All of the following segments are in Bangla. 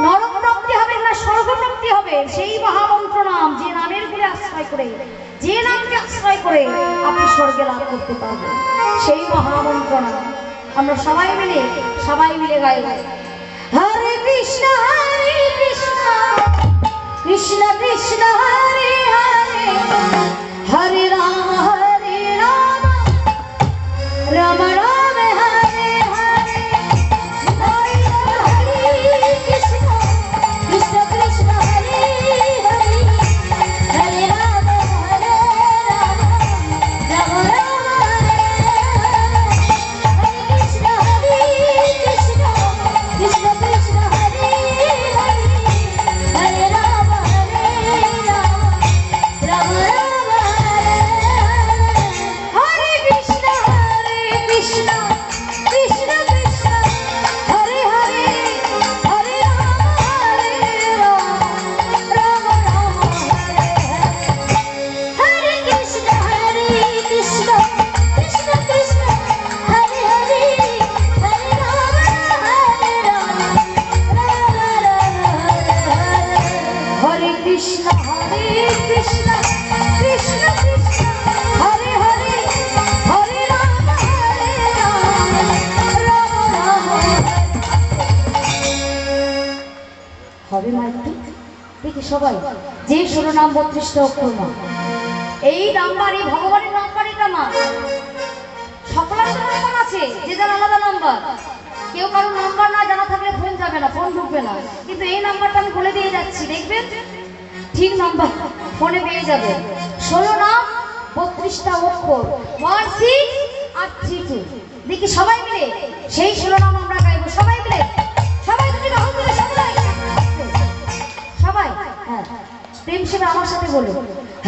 নরক প্রাপ্তি হবে না স্বর্গ প্রাপ্তি হবে সেই মহামন্ত্র নাম, যে নামের উপরে আশ্রয় করে, যে নামকে আশ্রয় করে আপনি স্বর্গে লাভ করতে পারবেন, সেই মহামন্ত্র নাম আমরা সবাই মিলে গাইব। হরে কৃষ্ণ কৃষ্ণ কৃষ্ণ হরে হরে, হরে রাম রাম রাম হরে হরে, হরে কৃষ্ণ কৃষ্ণ কৃষ্ণ হরে হরে, হরে রাম রাম রাম হরে হরে, হরে কৃষ্ণ কৃষ্ণ কৃষ্ণ কৃষ্ণ হরে হরে, হরে রাম রাম রাম হরে হরে, কৃষ্ণ কৃষ্ণ কৃষ্ণ কৃষ্ণ হরে হরে, হরে রাম রাম রাম হরে হরে, হরে কৃষ্ণ কৃষ্ণ কৃষ্ণ কৃষ্ণ হরে হরে, হরে রাম হরে কৃষ্ণ কৃষ্ণ কৃষ্ণ কৃষ্ণ হরে হরে, হরে রাম রাম হবে মা একটু দেখি সবাই, যে 16 নাম 32টা অক্ষর মা, এই নাম্বার, এই ভগবানের নাম্বার, এটা মা সকলের নাম্বার আছে, যে যার আলাদা নাম্বার, কেউ কারো নাম্বার না জানা থাকলে ফোন যাবে না, ফোন ঢুকবে না, কিন্তু এই নাম্বারটা আমি বলে দিয়ে যাচ্ছি, দেখবেন ঠিক নাম্বার ফোনে পেয়ে যাবে। 16 নাম 32টা অক্ষর, 1 6 8 3 2। দেখি সবাই মিলে সেই 16 নাম আমরা গাইবো, সবাই মিলে, সবাই তুমি বাহু মিলে সবাই হ্যাঁ প্রেম সেবা আমার সাথে বলো।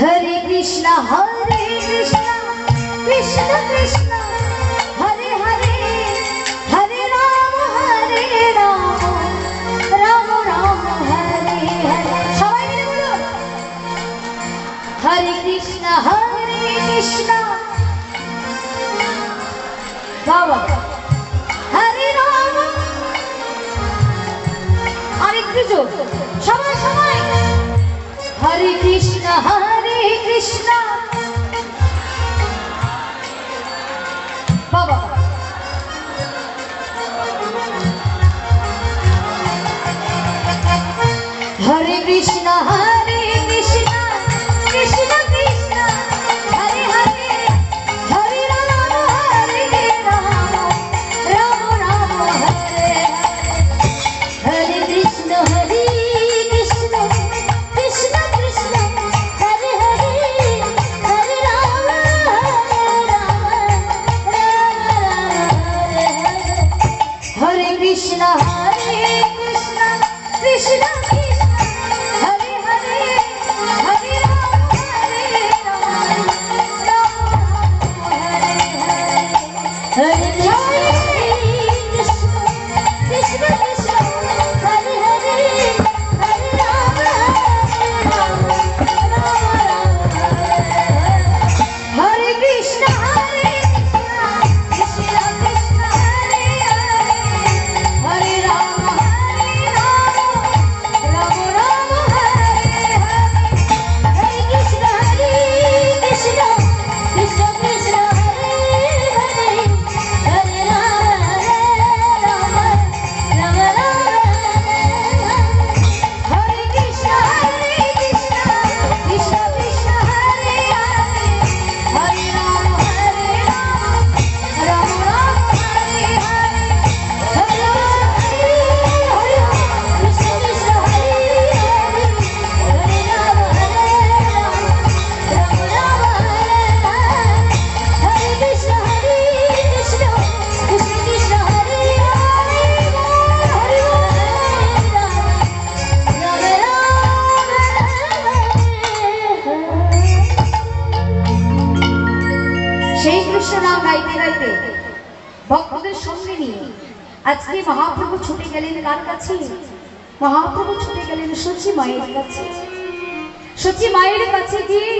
হরে কৃষ্ণ কৃষ্ণ কৃষ্ণ হরে হরে, হরে রাম রাম রাম হরে হরে, সবাই মিলে বলো হরে কৃষ্ণ বাবা, হরে রাম, আরেকটু জোর সবাই সবাই, হরে কৃষ্ণ বাবা, হরে কৃষ্ণ কৃষ্ণ কৃষ্ণ হরে হরে, হরে রাম রাম রাম হরে হরে, হরে কৃষ্ণ কৃষ্ণ কৃষ্ণ কৃষ্ণ হরে হরে, হরে রাম রাম হরে হরে, হরে কৃষ্ণ কৃষ্ণ কৃষ্ণ কৃষ্ণ হরে হরে, হরে রাম হরে হরে, কৃষ্ণ কৃষ্ণ কৃষ্ণ হরে হরে, হরে রাম হরে কৃষ্ণ কৃষ্ণ কৃষ্ণ হরে হরে, হরে রাম রাম রাম হরে হরে, হরে কৃষ্ণ কৃষ্ণ কৃষ্ণ কৃষ্ণ হরে হরে, হরে রাম রাম হরে কৃষ্ণ কৃষ্ণ কৃষ্ণ কৃষ্ণ হরে হরে, হরে রাম রাম রাম হরে হরে, হরে হরে কৃষ্ণ কৃষ্ণ হরে হরে, হরে রাম রাম রাম হরে হরে, হরে কৃষ্ণ কৃষ্ণ কৃষ্ণ কৃষ্ণ হরে হরে, হরে সেই কৃষ্ণ নাম গাইতে গাইতে ভক্তদের সঙ্গে নিয়ে আজকে মহাপ্রভু ছুটে গেলেন কার কাছে? মহাপ্রভু ছুটে গেলেন সচি মায়ের কাছে। সচি মায়ের কাছে গিয়ে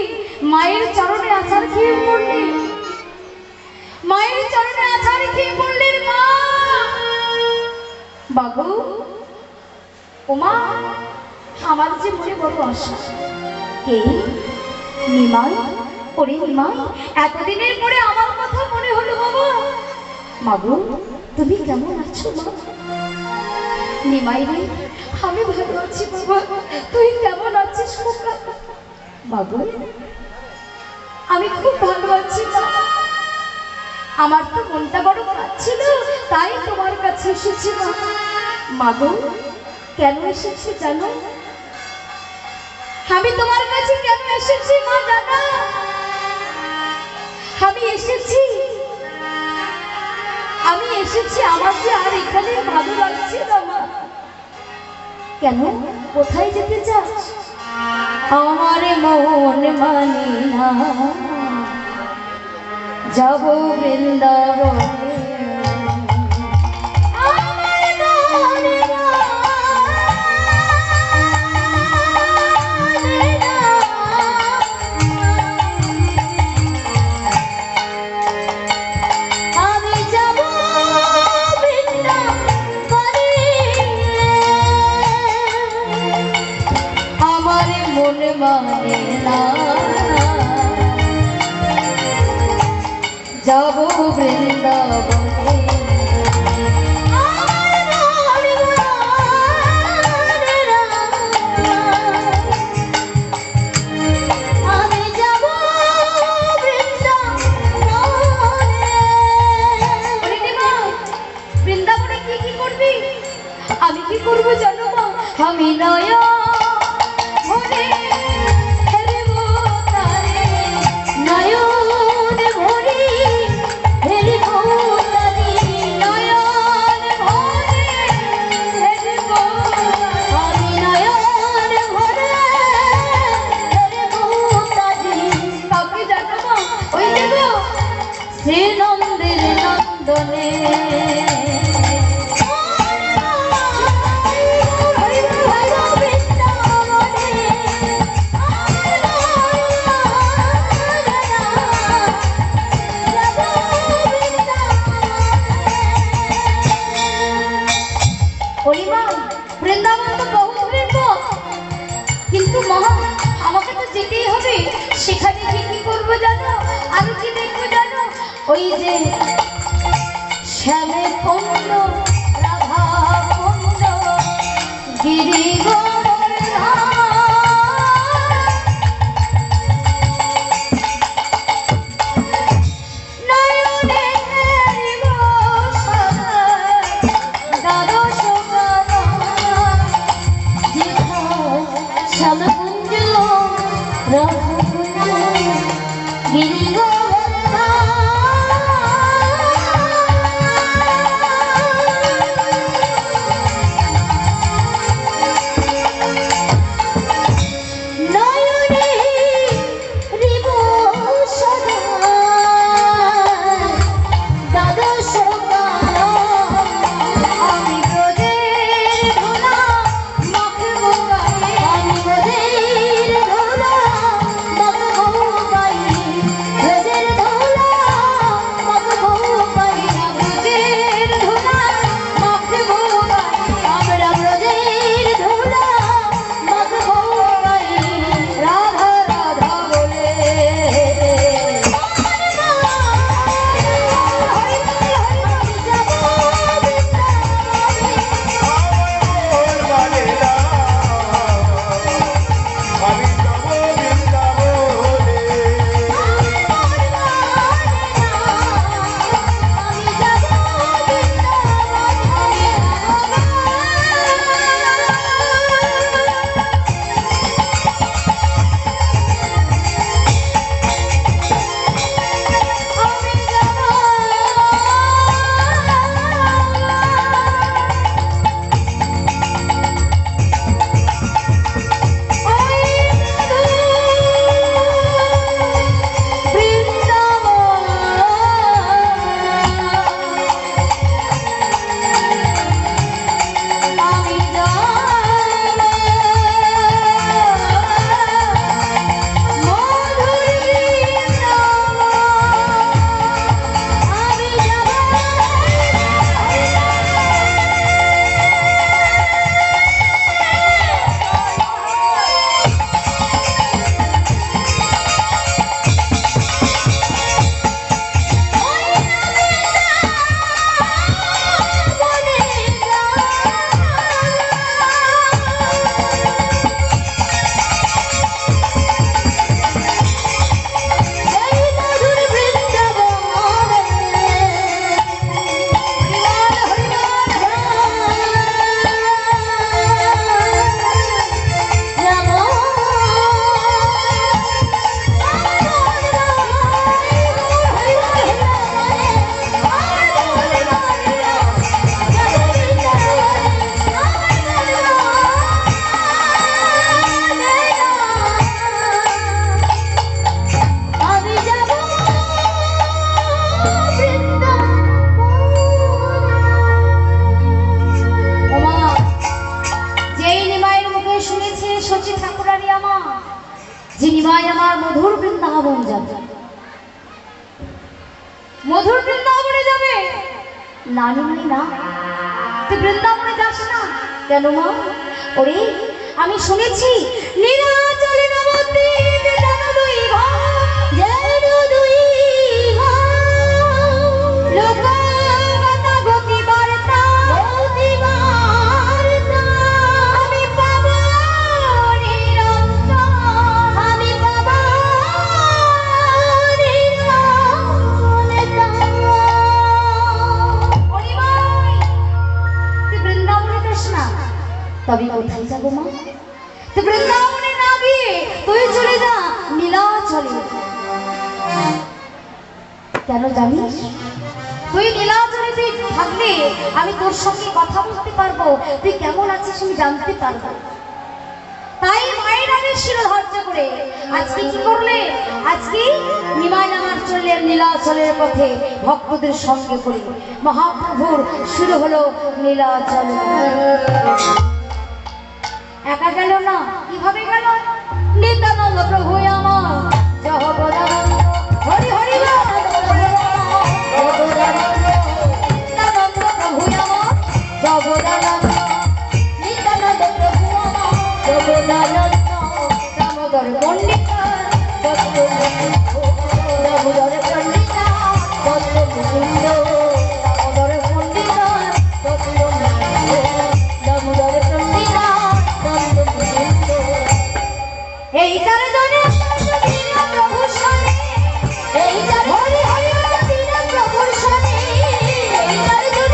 মায়ের চরণে আছাড় খেয়ে পড়লেন, মায়ের চরণে আছাড় খেয়ে পড়লেন, মা বাবু ওমা, আমার যে মনে বড় আশা। কে? নিমাই। ওরে নিমাই, এতদিনের পরে আমার কথা মনে হলো বাবা। মাগো, তুমি কেমন আছো মা? নিমাই রে, আমি ভালো আছি বাবা, তুই কেমন আছিস? মাগো, আমি খুব ভালো আছি মা। আমার তো মনটা বড় কাঁদছিল, তাই তোমার কাছে এসেছি মা। মাগো, কেন এসেছি জানো? আমি তোমার কাছে কেন এসেছি মা জানো? আমি এসেছি আমার যে আর এখানে ভালো লাগছে না মা। কেন? কোথায় যেতে চাস? আমার মন মানে না, যাব বৃন্দাবনে। মানে না, যাব বৃন্দাবনে। আমি যাব বৃন্দাবনে। কি কি করবি? আমি কি করবো জানো মা? আমি নয়া নন্দের নন্দনে। বৃন্দাবন তো বহু দূরের পথ, কিন্তু মা আমাকে তো যেতেই হবে। সেখানে কি কি করবো জানো? আমি কি দেখবো জানো? ওই যে শ্যামে কুণ্ড, রাধা কুণ্ড, গিরি নানি না, তুই বৃন্দাবনে যাস না কেন মা? ওরে আমি শুনেছি নীলাচলে নবদ্বীপ জানো দুই ভাই, জানো দুই ভাই, লোকগাথা গতি বার্তা গতি বার্তা আমি পাবো নিরন্তর, আমি পাবো নিরন্তর। ওরে ভাই তুই বৃন্দাবনে যাস না, তবে কোথায় যাবো মা? তুই বৃন্দাবনে না গিয়ে তুই চলে যা নীলাচলে। কেন জানিস? তুই নীলাচলে তুই থাকলে আমি তোর সঙ্গে কথা বলতে পারবো, তুই কেমন আছিস আমি জানতে পারবো। তাই মায়ের আদেশ ছিল ধৈর্য করে আজকে কি করলে? আজকে নিমাই নামার চললেন নীলাচলের পথে ভক্তদের সঙ্গে করে। মহাপ্রভুর শুরু হলো নীলাচল। একা গেল না, কিভাবে গেল? নিত্যানন্দ প্রভু আমার জগদানন্দ, হরি হরি নিত্যানন্দ প্রভু আমার জগদানন্দ, নিত্যানন্দ প্রভু আমার জগদানন্দ, দামোদর পণ্ডিত দামোদর পণ্ডিত মুকুন্দ, দামোদর পণ্ডিত দামোদর পণ্ডিত এই তার জন্য প্রভু শনি, এই তার হরি হরি প্রভু শনি, এই তার জন্য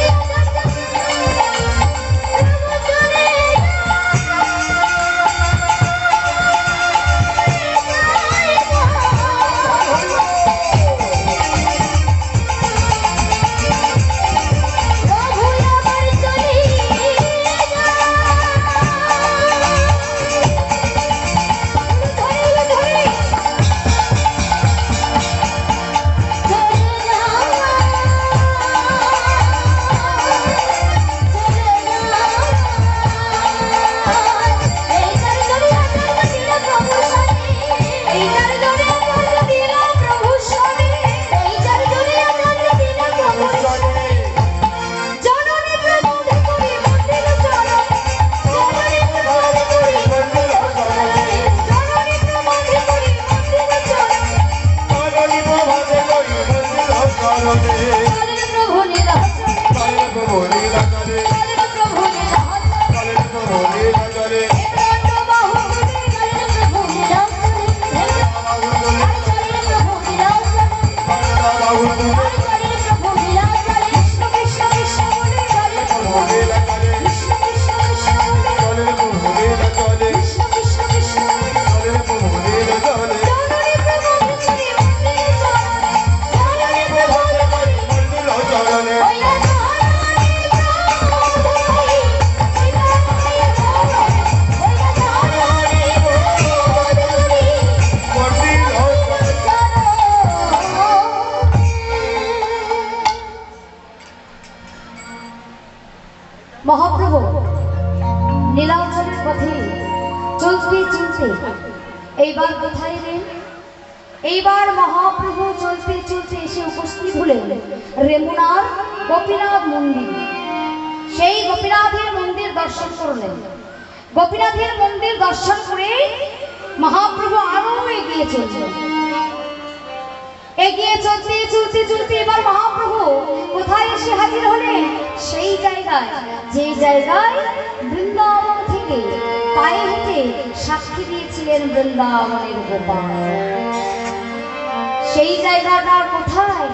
মহাপ্রভু নীলাচলের পথে চলতে চলতে এইবার কোথায় এলেন? এইবার মহাপ্রভু চলতে চলতে এসে উপস্থিত হলেন রেমুনার গোপীনাথ মন্দির। সেই গোপীনাথের মন্দির দর্শন করলেন। গোপীনাথের মন্দির দর্শন করে মহাপ্রভু আরো এগিয়ে চলছেন। এগিয়ে চলতে চলতে চলতে এবার মহাপ্রভু কোথায় এসে হাজির হলেন? সেই জায়গায়, যে জায়গায় বৃন্দাবন থেকে পায়ে হেঁটে সাক্ষী দিয়েছিলেন বৃন্দাবনের গোপাল। সেই জায়গাটা কোথায়?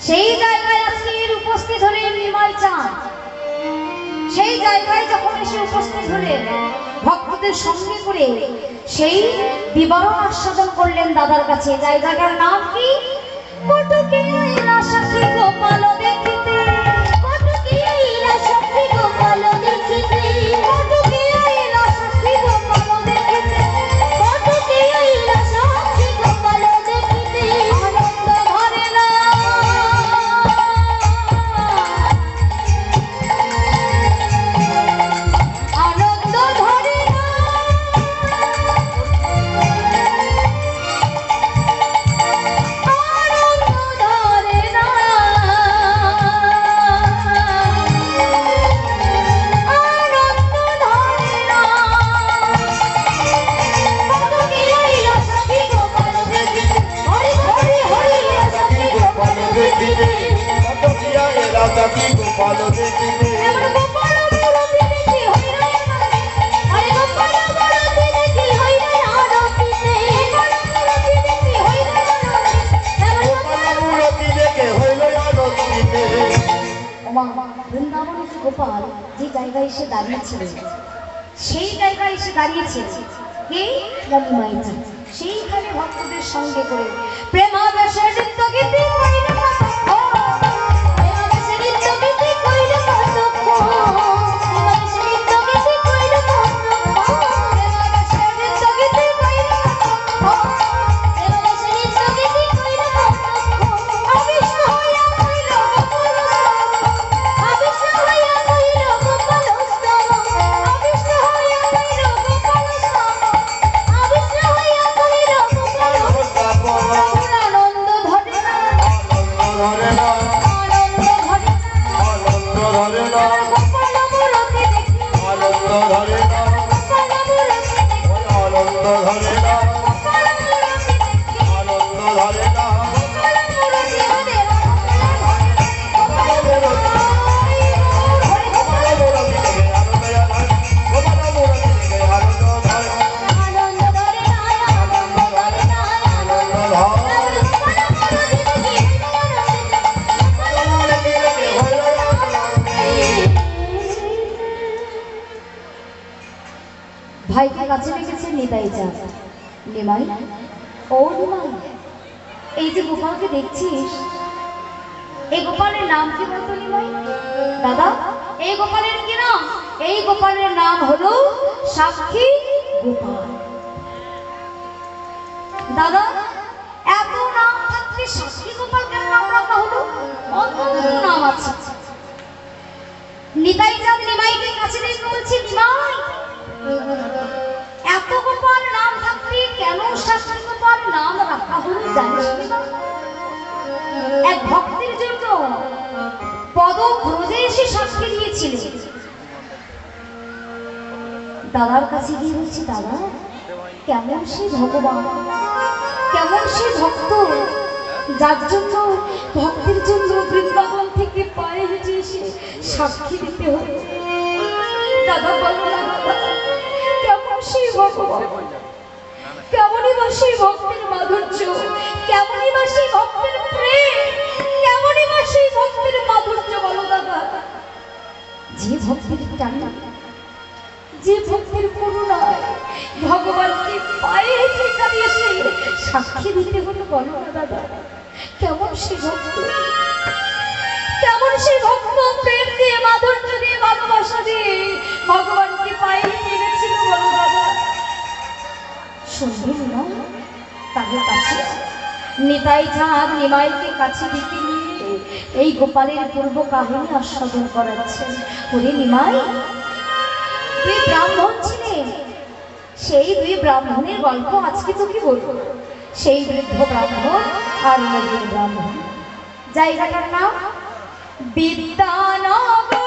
সেই জায়গায় আজকের উপস্থিত হলেন নিমাই চাঁদ। সেই জায়গায় যখন এসে উপস্থিত হলেন ভক্তদের সঙ্গে করে সেই বিবাহ আস্বাদন করলেন দাদার কাছে। জায়গাটার নাম কি? কটকে আইলা সাক্ষী গোপাল দেখিতে, কটকে আইলা সাক্ষী গোপাল দেখিতে, কটকে আইলা সাক্ষী গোপাল দেখিতে, কটকে আইলা সাক্ষী গোপাল দেখিতে, আনন্দ ধরে না আনন্দ ধরে না আনন্দ ধরে না মূরতি গোপাল দেখিতে এমন গোপাল মূরতি দেখি হইরে আরে গোপাল মূরতি দেখি হইরে আরতিতে গোপাল মূরতি দেখি হইরে গোপাল মূরতি দেখে হইল আরতিতে ওমা বৃন্দাবনের গোপাল যে জায়গায় এসে দাঁড়িয়েছিল সেই জায়গায় এসে দাঁড়িয়েছে কে রানীমাইজি সেইখানে ভক্তদের সঙ্গে করে প্রেমাবেশের নৃত্য গীতি কইলে প্রেমাবেশের নৃত্য গীতি কইলে প্রেমাবেশের নৃত্য গীতি কইলে প্রেমাবেশের নৃত্য গীতি কইলে প্রেমাবেশের নৃত্য গীতি কইলে অবিষ্ণ হইয়া কইল গোপাল অবিষ্ণ হইয়া কইল গোপাল অবিষ্ণ হইয়া কইল গোপাল অবিষ্ণ হইয়া কইল গোপাল আনন্দ ধরে না ধরে না আনন্দ ধরে না আনন্দ ধরে না গোপাল মূরতি দেখি আনন্দ ধরে না গোপাল মূরতি দেখি আনন্দ ধরে না গোপাল মূরতি দেখি আনন্দ ধরে না গোপাল মূরতি ধরে না গোপাল মূরতি গোপাল মূরতি দেখে আনন্দ ধরে গোপাল মূরতি দেখে আনন্দ ধরে আনন্দ ধরে না আনন্দ ধরে না আনন্দ ধরে গোপাল মূরতি দেখি গোপাল মূরতি দেখি ভাইকে কাছে রেখেছে নিতাই যা নিমাই ও নিমাই এই যে গোপালকে দেখছিস এই গোপালের নাম কি বলতো নিমাই দাদা এই গোপালের কি নাম এই গোপালের নাম হলো সাক্ষী গোপাল দাদা এত নাম থাকতে সাক্ষী গোপাল কেন নাম রাখা হলো অন্য নাম আছে নিতাই চাঁদ নিমাইকে কাছে রেখে বলছি নিমাই এত গোপাল নাম থাকতে কেন সাক্ষী গোপাল নাম রাখা হলো জানিস না এক ভক্তের জন্য পদব্রজে এসে সাক্ষী দিয়েছিলেন দাদার কাছে গিয়ে বলছি দাদা কেমন সে ভগবান কেমন সে ভক্ত যার জন্য ভক্তের জন্য বৃন্দাবন থেকে পায়ে হেঁটে এসে সাক্ষী দিতে হবে দাদা বলো না দাদা কেমন সেই ভগবান কেমনই বা সেই ভক্তের মাধুর্য কেমনই বা সেই ভক্তের প্রেম কেমনই বা সেই ভক্তের মাধুর্য বলো দাদা যে ভক্তের টানা যে ভক্তের করুণায় ভগবানকে পায়ে ঠেকা দিয়ে এসে সাক্ষী দিতে হলো বলো না দাদা কেমন সেই ভক্ত কেমন সেই ভক্ত প্রেম দিয়ে মাধুর্য দিয়ে ভালোবাসা দিয়ে ভগবানকে পায়ে ঠেকেছিল বলো দাদা শুনবেন না তাদের কাছে নিতাই চাঁদ নিমাইকে কাছে দিতে নিয়ে এই গোপালের পূর্ব কাহিনী আস্বাদন করাচ্ছেন ওরে নিমাই দুই ব্রাহ্মণ ছিলেন সেই দুই ব্রাহ্মণের গল্প আজকে তোকে বলবো সেই বৃদ্ধ ব্রাহ্মণ আর নবীন ব্রাহ্মণ জায়গাটার নাম বিদ্যানগর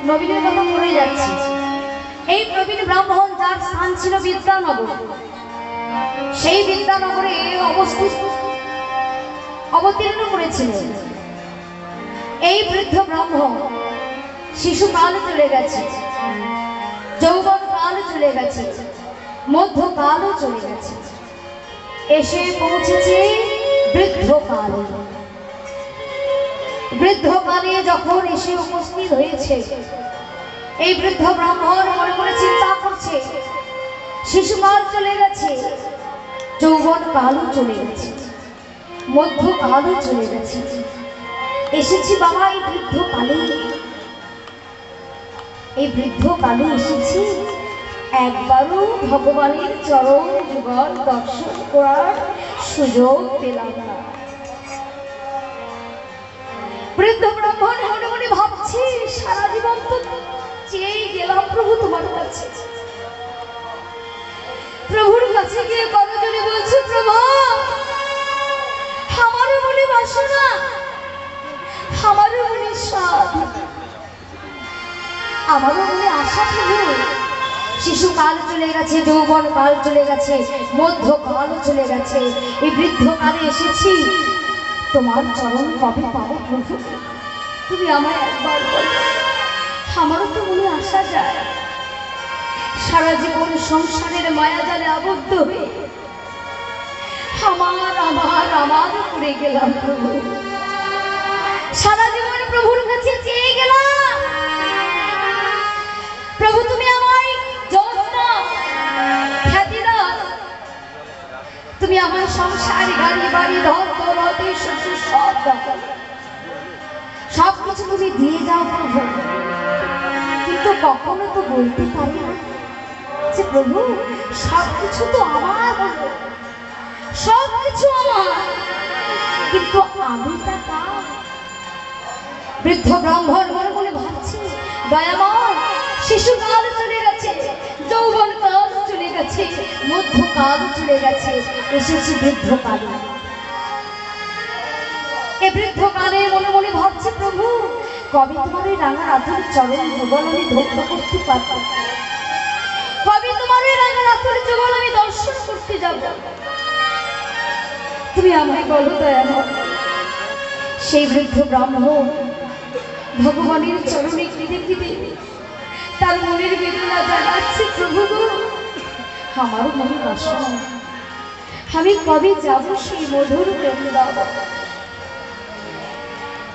নবীনের কথা করে যাচ্ছি। এই প্রবীণ ব্রাহ্মণ যার স্থান ছিল বিদ্যানগর, সেই বিদ্যানগরে অবতীর্ণ করেছিলেন। এই বৃদ্ধ ব্রাহ্মণ শিশুকাল চলে গেছে, যৌবন কাল চলে গেছে, মধ্যকালও চলে গেছে, এসে পৌঁছেছে বৃদ্ধকালে। বৃদ্ধকালে যখন এসে উপস্থিত হয়েছে, এই বৃদ্ধ ব্রাহ্মণ মনে মনে চিন্তা করছে, শিশুকাল চলে গেছে, যৌবন কালও চলে গেছে, মধ্যকালও চলে গেছে, এসেছি বাবা এই বৃদ্ধকালে। এই বৃদ্ধকালে এসেছি, একবারও ভগবানের চরণ যুগল দর্শন করার সুযোগ পেলাম না। বৃদ্ধ ব্রাহ্মণ মনে মনে ভাবছি, সারা জীবন তো চেয়ে গেলাম প্রভু তোমার কাছে। প্রভুর কাছে গিয়ে করজোড়ে বলছি, প্রভু আমারও মনে বাসনা, আমারও মনে স্বাদ, আমারও মনে আশা প্রভু। শিশুকাল চলে গেছে, যৌবন কাল চলে গেছে, মধ্যকালও চলে গেছে, এই বৃদ্ধকালে এসেছি, তোমার চরণ কবে পাবো প্রভু? তুমি আমায় একবার বলো, আমারও তো মনে আসা যায়। সারা জীবন সংসারের মায়াজালে আবদ্ধ হয়ে আমার আমার আমার করে গেলাম প্রভু। সারা জীবন প্রভুর কাছে চেয়ে গেলাম, প্রভু তুমি আমায় যত্না খ্যাতি দাও, তুমি আমার সংসার গাড়ি বাড়ি ধন দৌলত শ্বশুর সব দাও, সব কিছু তুমি দিয়ে যাও প্রভু। কিন্তু কখনো তো বলতে পারি না যে প্রভু সব কিছু তো আমার হলো, সব কিছু আমার, কিন্তু আমিটা কার? বৃদ্ধ ব্রাহ্মণ মনে মনে ভাবছি, দয়াময় শিশুকাল চলে গেছে, যৌবন কাল চলে গেছে, মধ্যকাল চলে গেছে, এসেছি বৃদ্ধকালে। এ বৃদ্ধকালে মনে মনে ভাবছি, প্রভু কবে তোমার এই রাঙা রাতুর চরণ যুগল আমি ধন্য করতে পারব? কবে তোমার এই রাঙা রাতুর যুগল আমি দর্শন করতে যাব? তুমি আমায় বলো দয়াময়। সেই বৃদ্ধ ব্রাহ্মণ ভগবানের চরণে কেঁদে কেঁদে তার মনের বেদনা জানাচ্ছে, প্রভু গো আমারও মনে বাসনা, আমি কবে যাব সেই মধুর বৃন্দাবন,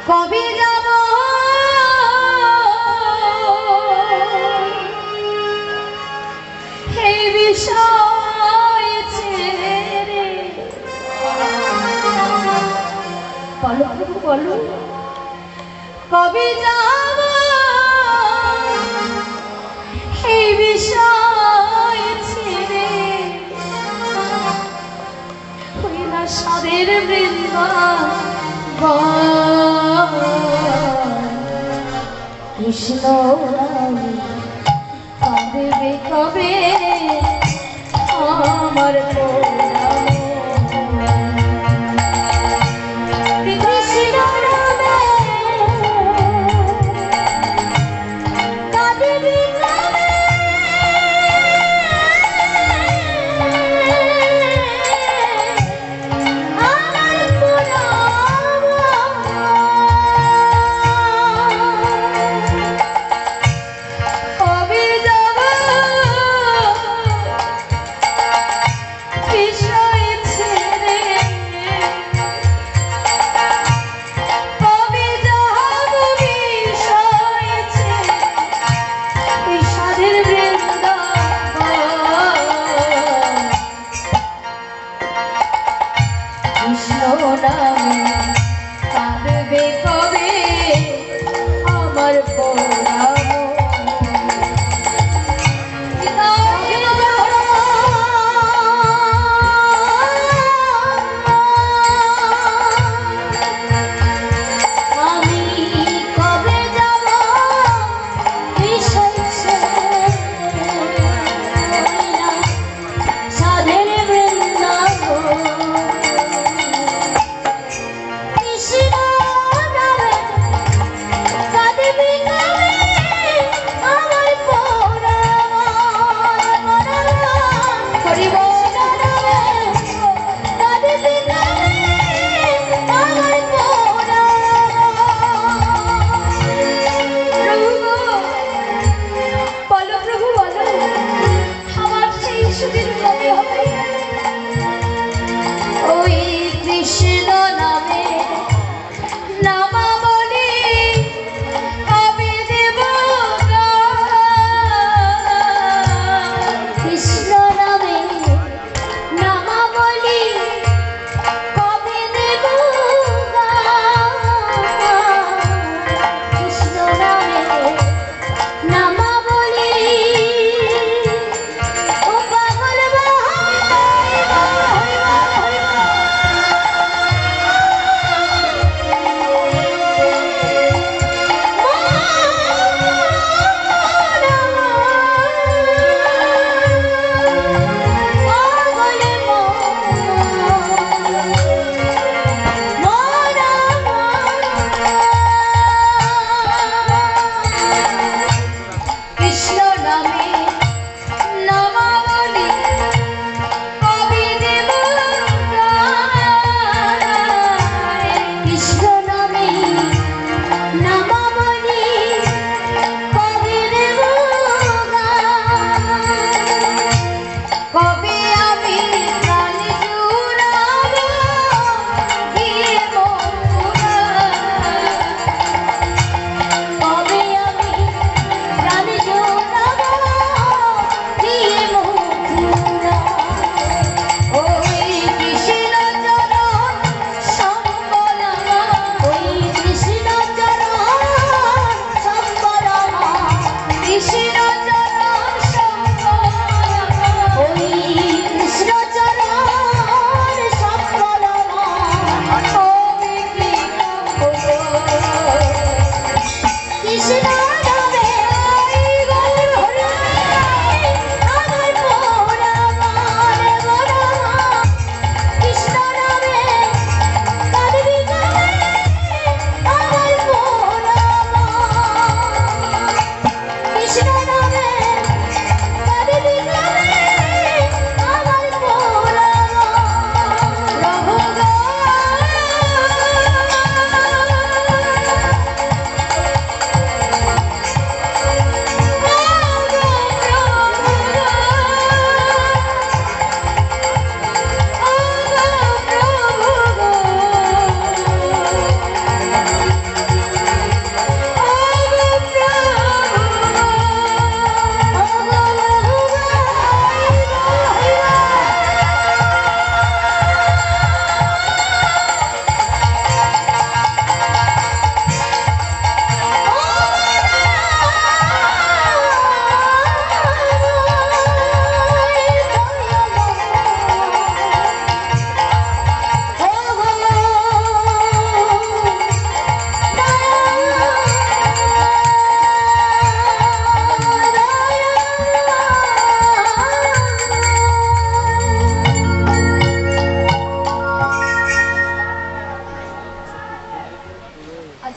কবে যাব এই বিষয় ছেড়ে। বলো প্রভু বলো, কবে যাব এই বিষয় ছেড়ে, ওই না সাদের বৃন্দাবন, কৃষ্ণ কবে কবে আমার কৃষ্ণ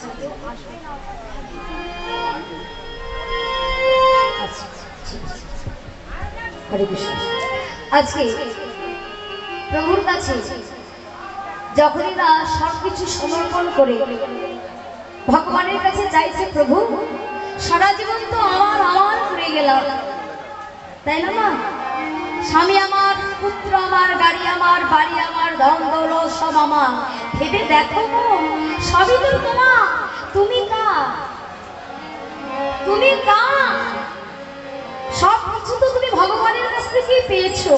আচ্ছা কেউ আসবে না আচ্ছা ঠিক আছে। হরে কৃষ্ণ। আজকে প্রভুর কাছে যখনই না সবকিছু সমর্পণ করে ভগবানের কাছে চাইছে, প্রভু সারা জীবন তো আমার আমার করে গেলাম, তাই না মা? স্বামী আমার, পুত্র আমার, গাড়ি আমার, বাড়ি আমার, ধন দৌলত সব আমার, ভেবে দেখো গো সবই তো তোমার। তুমি কার? তুমি কার? সব কিছু তো তুমি ভগবানের কাছ থেকেই পেয়েছো।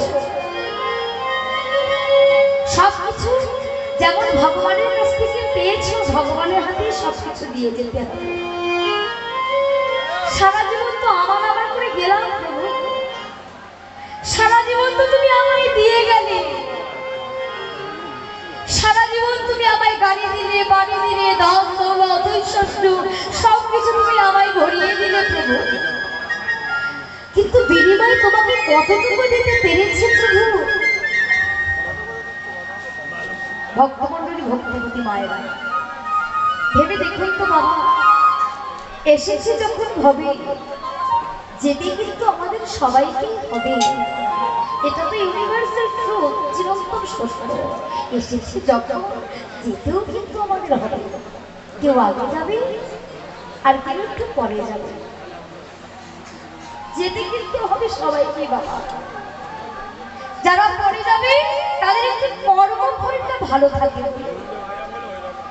সবকিছু যেমন ভগবানের কাছ থেকে পেয়েছো, ভগবানের হাতে সবকিছু দিয়ে যেতে হবে। সারা জীবন তো আমার আমার করে গেলাম প্রভু, সারা জীবন তো তুমি আমায় দিয়ে গেলে, সারা জীবন তুমি আমায় গাড়ি দিলে, বাড়ি দিলে, ধন দৌলত ঐশ্বর্য সবকিছু তুমি আমায় ভরিয়ে দিলে প্রভু, কিন্তু বিনিময়ে তোমাকে কতটুকু দিতে পেরেছি প্রভু? ভক্তমন্ডলী, ভক্তিপতি মায়েরা ভেবে দেখুন তো বাবা, এসেছে যখন হবে, যেতে কিন্তু আমাদের সবাইকেই হবে। এটা তো ইউনিভার্সাল ট্রুথ, চিরন্তন সত্য। এসেছে যখন, যেতেও কিন্তু আমাদের হবে। কেউ আগে যাবে আর কেউ একটু পরে যাবে, যেতে কিন্তু হবে সবাইকে বাবা। যারা পরে যাবে তাদের একটু কর্মফলটা ভালো থাকে,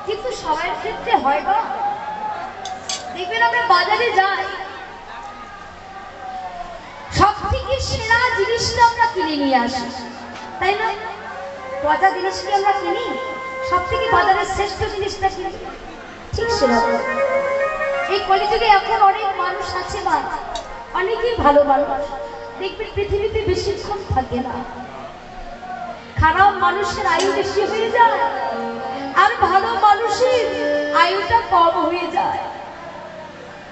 কিন্তু সবার ক্ষেত্রে হয় না। দেখবেন আমরা বাজারে যাই, সব থেকে সেরা জিনিসটা আমরা কিনে নিয়ে আসি, তাই না? পচা জিনিস কি আমরা কিনি? সব থেকে বাজারের শ্রেষ্ঠ জিনিসটা কিনি, ঠিক সেরকম এই কলিযুগে এখন অনেক মানুষ আছে মা, অনেকেই ভালো মানুষ দেখবেন পৃথিবীতে বেশিক্ষণ থাকে না। খারাপ মানুষের আয়ু বেশি হয়ে যায় আর ভালো মানুষের আয়ুটা কম হয়ে যায়।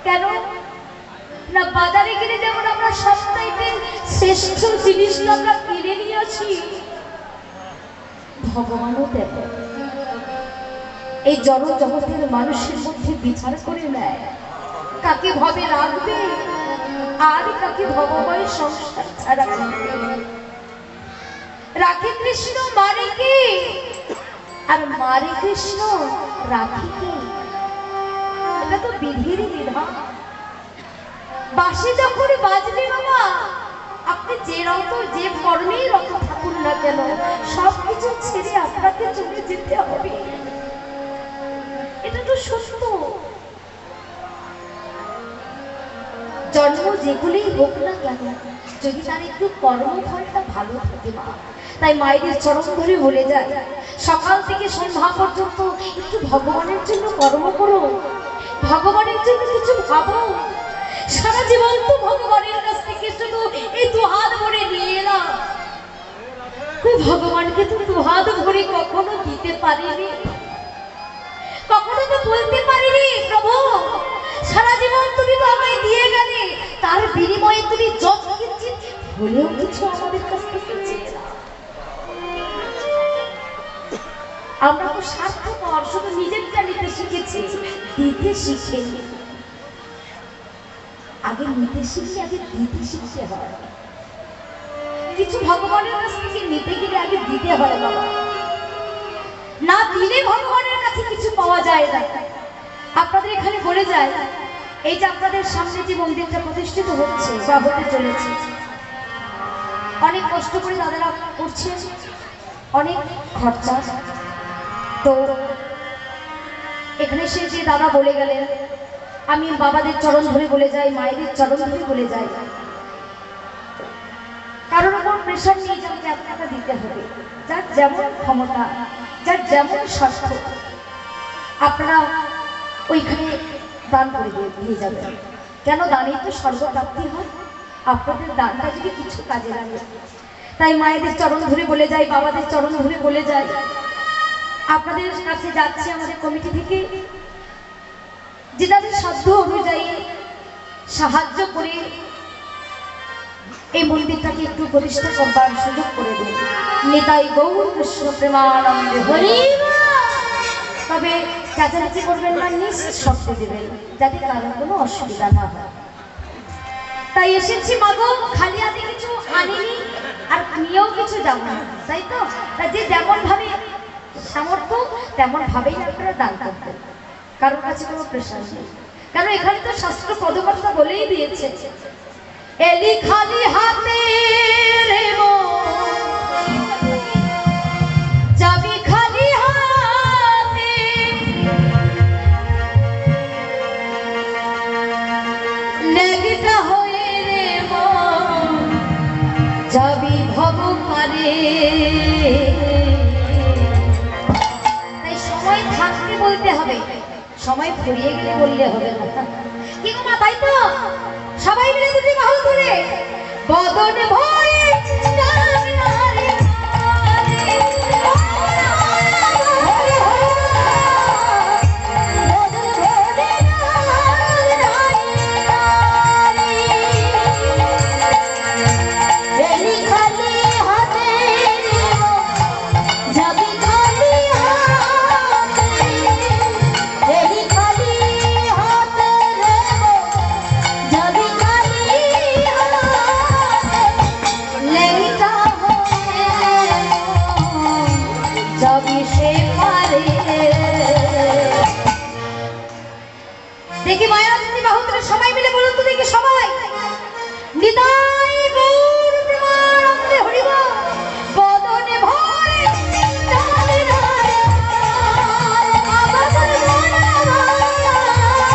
কেন না? বাজারে গেলে যেমন আমরা সবচাইতে শ্রেষ্ঠ জিনিসটা আমরা কিনে নিয়ে আসি, ভগবানও দেব এই জড় জগতের মানুষের মধ্যে বিচার করে নেয়, কাকে ভাবে রাখবে আর কাকে ভগবানের সংসার ছাড়া রাখে কৃষ্ণ মারে কে, আর মারে কৃষ্ণ রাখে কে? এটা তো বিধির বিধান। বাঁশি যখন বাজবে বাবা, আপনি যে রত যে ফর্মেই রত থাকুন না কেন, সবকিছু ছেড়ে আপনাকে চলে যেতে হবে। এটা তো সত্য। জন্ম যেগুলোই হোক না কেন, যদি তার একটু কর্মফলটা ভালো থাকে মা, তাই মায়েদের চরণ ধরে বলে যায়, সকাল থেকে সন্ধ্যা পর্যন্ত একটু ভগবানের জন্য কর্ম করো, ভগবানের জন্য কিছু ভাবো। সারা জীবন তো ভগবানের কাছ থেকে শুধু এই দুহাত ভরে নিয়ে এলাম, ভগবানকে তো দুহাত ভরে কখনো দিতে পারিনি, কখনো তো বলতে পারিনি প্রভু সারা জীবন তুমি তো আমায় দিয়ে গেলে, তার বিনিময়ে তুমি যত কিছু হলেও কিছু আমাদের কাছ থেকে চেয়ে নাও। আমরা তো স্বার্থপর, শুধু নিজেরটা নিতে শিখেছি, দিতে শিখিনি। আগে নিতে শিখলে আগে দিতে শিখতে হয়। কিছু ভগবানের কাছ থেকে নিতে গেলে আগে দিতে হয় বাবা, না দিলে ভগবানের কাছে কিছু পাওয়া যায় না। আপনাদের এখানে বলে যায়, এই যে আপনাদের সামনে যে মন্দিরটা প্রতিষ্ঠিত হচ্ছে বা হতে চলেছে, অনেক কষ্ট করে দাদারা করছে, অনেক খরচা। তো এখানে সে যে দাদা বলে গেলেন, আমি বাবাদের চরণ ধরে বলে যাই, মায়েদের চরণ ধরে বলে যাই, কারোর উপর প্রেশার নিয়ে যান যে আপনাকে দিতে হবে। যার যেমন ক্ষমতা, যার যেমন স্বাস্থ্য, আপনারা ওইখানে দান করে দিয়ে যাবেন। কেন? দানেই তো স্বর্গপ্রাপ্তি হয়। আপনাদের দানটা যদি কিছু কাজে লাগে, তাই মায়েদের চরণ ধরে বলে যাই, বাবাদের চরণ ধরে বলে যাই, আপনাদের কাছে যাচ্ছে আমাদের কমিটি থেকে, যে তাদের সাধ্য অনুযায়ী সাহায্য করে এই মন্দিরটাকে একটু প্রতিষ্ঠা করবার সুযোগ করে দিন। নিতাই গৌর কৃষ্ণ প্রেমানন্দে হরি। তবে চেঁচামেচি করবেন না, নিঃশব্দ দেবেন যাতে কারোর কোনো অসুবিধা না হয়। তাই এসেছি মাগো, খালি হাতে কিছু আনিনি আর নিয়েও কিছু যাবো না, তাই তো? তা যে যেমন ভাবে সামর্থ্য তেমন ভাবেই আপনারা দান করবেন, কারোর কাছে কোনো প্রেশার নেই। কারণ এখানে তো শাস্ত্র পদকর্তা বলেই দিয়েছে, এলি খালি হাতে রে মন, যাবি খালি হাতে, লেগটা হয়ে রে মন, যাবি ভব পারে। তাই সময় থাকতে বলতে হবে, সময় ফুরিয়ে গেলে বললে হবে না। কি গো মা, তাই তো? সবাই মিলে দুটি বাহু তুলে বদন ভরে গান নারে নারে, বদন ভরে গান নারে নারে, এলি খালি হাতে রে মন, যাবি খালি হাতে, এলি খালি হাতে রে মন, যাবি খালি হাতে, লেলিটা হয়ে মন, যাবি সে পারে। দেখি মায়েরা যদি বাহুত্রে সবাই মিলে বলুন তো দেখি সবাই, নিতাই গৌর প্রেমানন্দে হরিবল, বদনে ভরে নারে নারে, আমার বদনে ভরে নারে নারে,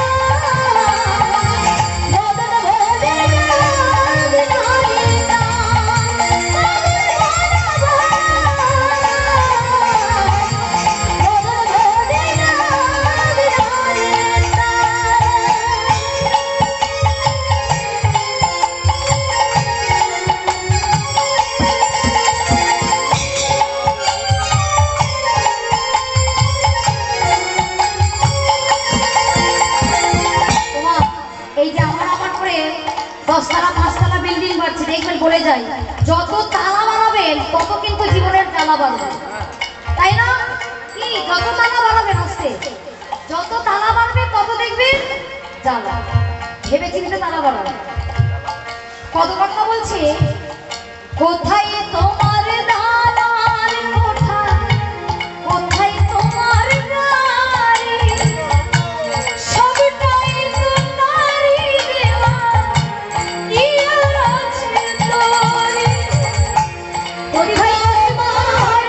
এই যে আমার আমার করে 10 তলা 5 তলা বিল্ডিং বাড়ছে, দেখবেন বলে যাই, যত তালা বাড়াবেন তত কিন্তু জীবনের জ্বালা বাড়বে, তাই না? কি যত তালা বাড়াবেন আস্তে, যত তালা বাড়বে তত দেখবেন জ্বালা। ভেবে চিন্তে তালা বাড়াবেন। কত কথা বলছে, কোথায় তোমার দালান কোঠা, কোথায় তোমার গাড়ি, সবটাই তো নারী দেওয়া, কি আর আছে তোরে। ওরে ভাই তোমার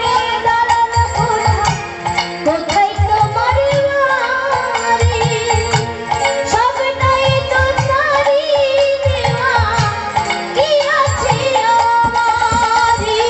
দালান কোঠা, কোথায় তোমার গাড়ি, সবটাই তো নারী দেওয়া, কি আছে আমারি।